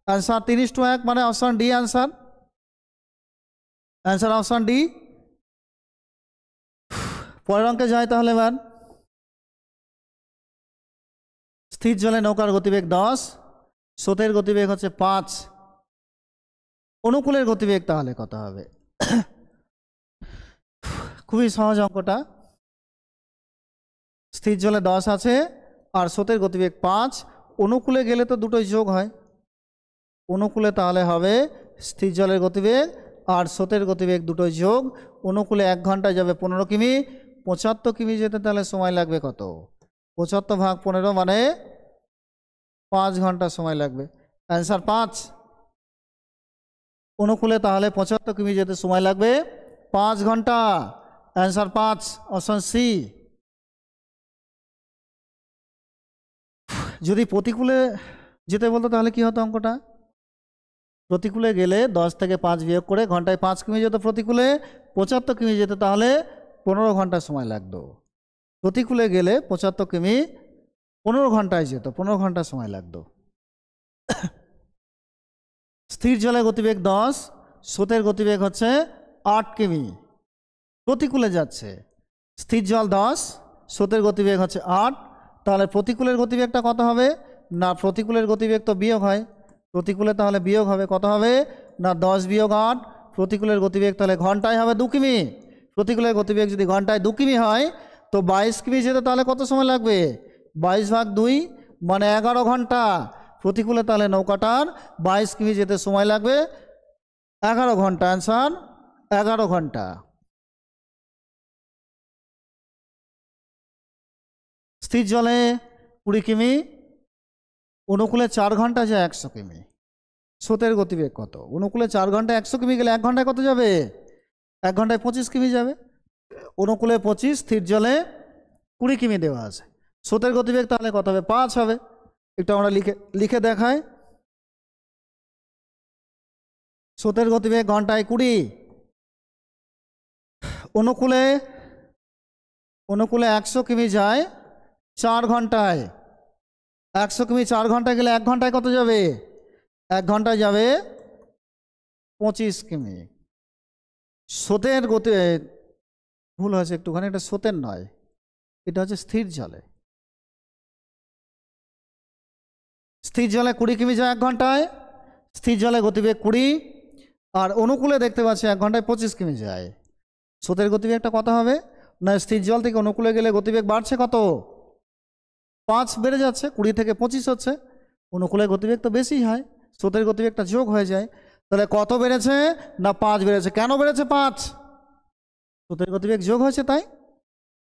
आंसर 3:1 মানে option D answer. Answer option D. পরের অঙ্কে যাই তাহলে। এবার স্থির জলে নৌকার গতিবেগ 10, স্রোতের গতিবেগ হচ্ছে 5, অনুকূলের গতিবেগ তাহলে কত হবে? খুবই সহজ অঙ্কটা। স্থির জলে 10 আছে আর স্রোতের গতিবেগ 5, অনুকূলে গেলে তো দুটোই যোগ হয়। অনুকূলে তাহলে হবে স্থির জলের গতিবেগ আর স্রোতের গতিবেগ দুটোই যোগ। অনুকূলে 1 ঘন্টায় যাবে 15 কিমি, 75 কিমি যেতে তাহলে সময় লাগবে কত? 75 ভাগ 15 মানে 5 ঘন্টা সময় লাগবে। অ্যান্সার 5। অনুকূলে তাহলে 75 কিমি যেতে সময় লাগবে 5 ঘন্টা। Answer 5, option C. যদি প্রতিকূলে যেতে বলতো তাহলে কি হতো অঙ্কটা? প্রতিকূলে গেলে 10 থেকে 5 বিয়োগ করে ঘন্টায় 5 কিমি যেত, প্রতিকূলে 75 কিমি যেত, তাহলে 15 ঘন্টা সময় লাগতো। প্রতিকূলে গেলে 75 কিমি 15 ঘন্টায় যেত, 15 ঘন্টা সময় লাগতো। স্থির জলে গতিবেগ 10, স্রোতের গতিবেগ হচ্ছে 8 কিমি। প্রতিকূলে যাচ্ছে, স্থির জল 10, স্রোতের গতিবেগ হচ্ছে 8, তাহলে প্রতিকূলের গতিবেগটা কত হবে? না প্রতিকূলের গতিবেগ তো বিয়োগ হয়, প্রতিকূলে তাহলে বিয়োগ হবে, কত হবে? না 10 বিয়োগ 8, প্রতিকূলের গতিবেগ তাহলে ঘন্টায় হবে 2 কিমি। প্রতিকূলের গতিবেগ যদি ঘন্টায় 2 কিমি হয় তো 22 কিমি যেতে তাহলে কত সময় লাগবে? 22 ভাগ 2 মানে 11 ঘন্টা। প্রতিকূলে তাহলে নৌকাটার 22 কিমি যেতে সময় লাগবে 11 ঘন্টা। অ্যান্সার 11 ঘন্টা। স্থির জলে 20 কিমি, অনুকূলে 4 ঘন্টা যায় 100 কিমি। স্রোতের গতিবেগ কত? অনুকূলে 4 ঘন্টায় 100 কিমি গেলে 1 ঘন্টায় কত যাবে? 1 ঘন্টায় 25 কিমি যাবে। অনুকূলে 25, স্থির জলে 20 কিমি দেওয়া আছে। স্রোতের গতিবেগ তাহলে কত হবে? 5 হবে। একটু আমরা লিখে দেখাই। স্রোতের গতিবেগ ঘন্টায় 20, অনুকূলে 100 কিমি যায় 4 ঘন্টায়। 100 কিমি 4 ঘন্টায় গেলে 1 ঘন্টায় কত যাবে? 1 ঘন্টায় যাবে 25 কিমি। স্রোতের গতি ভুল হয়েছে একটুখানি, এটা স্রোতের নয়, এটা হচ্ছে স্থির জলে। স্থির জলে 20 কিমি যায় 1 ঘন্টায়, স্থির জলে গতিবেগ 20, আর অনুকূলে দেখতে পাচ্ছি 1 ঘন্টায় 25 কিমি যায়। স্রোতের গতিবেগটা কত হবে? না স্থির জল থেকে অনুকূলে গেলে গতিবেগ বাড়ছে কত? 5 বেড়ে যাচ্ছে, 20 থেকে 25 হচ্ছে। অনুকূলের গতিবেগ তো বেশি হয়, স্রোতের গতিবেগটা যোগ হয়ে যায়। তাহলে কত বেড়েছে? না 5 বেড়েছে। কেন বেড়েছে 5? স্রোতের গতিবেগ যোগ হয়েছে তাই।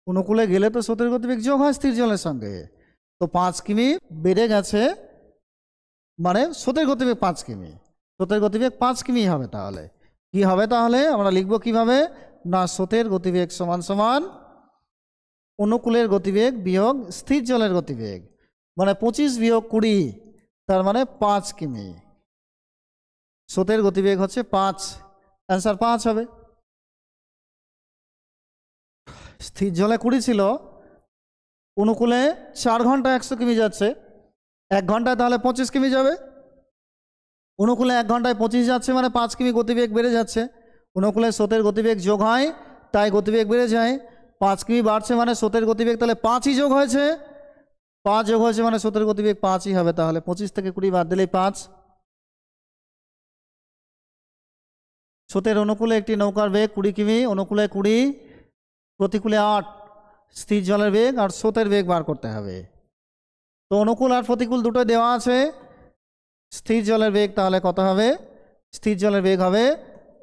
অনুকূলে গেলে তো স্রোতের গতিবেগ যোগ হয় স্থির জলের সঙ্গে, তো 5 কিমি বেড়ে গেছে, মানে স্রোতের গতিবেগ 5 কিমি। স্রোতের গতিবেগ 5 কিমি হবে। তাহলে কি হবে? তাহলে আমরা লিখব কিভাবে? না স্রোতের গতিবেগ সমান সমান অনুকূলের গতিবেগ বিয়োগ স্থির জলের গতিবেগ, মানে 25 বিয়োগ 20 তার মানে 5 কিমি। স্রোতের গতিবেগ হচ্ছে 5, অ্যান্সার 5 হবে। স্থির জলে 20 ছিল, অনুকূলে 4 ঘন্টা 100 কিমি যাচ্ছে, 1 ঘন্টায় তাহলে 25 কিমি যাবে। অনুকূলে 1 ঘন্টায় 25 যাচ্ছে মানে 5 কিমি গতিবেগ বেড়ে যাচ্ছে। অনুকূলে স্রোতের গতিবেগ যোগ হয় তাই গতিবেগ বেড়ে যায়। 5 কিমি বাড়ছে মানে স্রোতের গতিবেগ তাহলে 5ই যোগ হয়েছে, 5 যোগ হয়েছে মানে স্রোতের গতিবেগ 5ই হবে। তাহলে 25 থেকে 20 বাদ দিলেই 5। স্রোতের অনুকূলে একটি নৌকার বেগ 20 কিমি, অনুকূলে 20, প্রতিকূলে 8। স্থির জলের বেগ আর স্রোতের বেগ বার করতে হবে। তো অনুকূল আর প্রতিকূল দুটো দেওয়া আছে। স্থির জলের বেগ তাহলে কত হবে? স্থির জলের বেগ হবে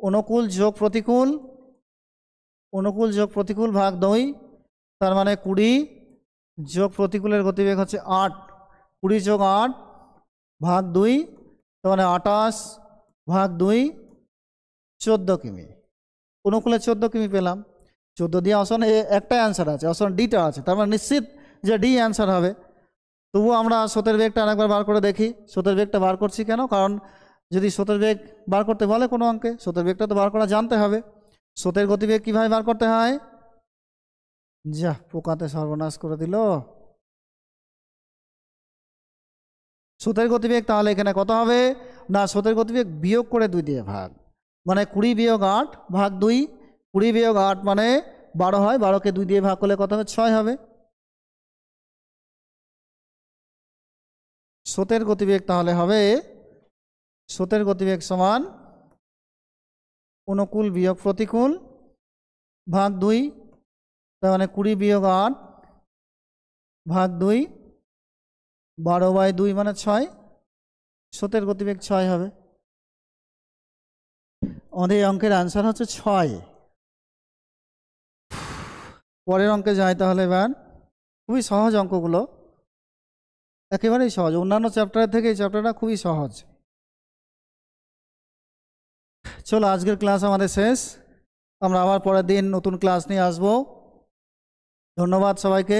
অনুকূল যোগ প্রতিকূল, অনুকূল যোগ প্রতিকূল ভাগ 2, তার মানে 20 যোগ প্রতিকূলের গতিবেগ হচ্ছে 8, 20 যোগ 8 ভাগ 2, তার মানে 28 ভাগ 2, 14 কিমি। অনুকূলে 14 কিমি পেলাম। 14 দিয়ে অপশন একটাই অ্যান্সার আছে, অপশন ডিটা আছে, তার মানে নিশ্চিত যে ডি অ্যান্সার হবে। তবুও আমরা স্রোতের বেগটা আরেকবার বার করে দেখি। স্রোতের বেগটা বার করছি কেন? কারণ যদি স্রোতের বেগ বার করতে বলে কোনো অঙ্কে, স্রোতের বেগটা তো বার করা জানতে হবে। স্রোতের গতিবেগ কীভাবে বার করতে হয়? যা পোকাতে সর্বনাশ করে দিল। স্রোতের গতিবেগ তাহলে এখানে কত হবে? না স্রোতের গতিবেগ বিয়োগ করে 2 দিয়ে ভাগ, মানে 20 বিয়োগ 8 ভাগ 2, 20 বিয়োগ 8 মানে 12 হয়, 12কে 2 দিয়ে ভাগ করলে কত হবে? 6 হবে। স্রোতের গতিবেগ তাহলে হবে, স্রোতের গতিবেগ সমান অনুকূল বিয়োগ প্রতিকূল ভাগ 2, তার মানে 20 বিয়োগ 8 ভাগ 2, 12/2 মানে 6। স্রোতের গতিবেগ 6 হবে। আমাদের এই অঙ্কের আনসার হচ্ছে 6। পরের অঙ্কে যাই তাহলে এবার। খুবই সহজ অঙ্কগুলো, একেবারেই সহজ। অন্যান্য চ্যাপ্টারের থেকে এই চ্যাপ্টারটা খুবই সহজ। চলো, আজকের ক্লাস আমাদের শেষ। আমরা আবার পরের দিন নতুন ক্লাস নিয়ে আসবো। ধন্যবাদ সবাইকে।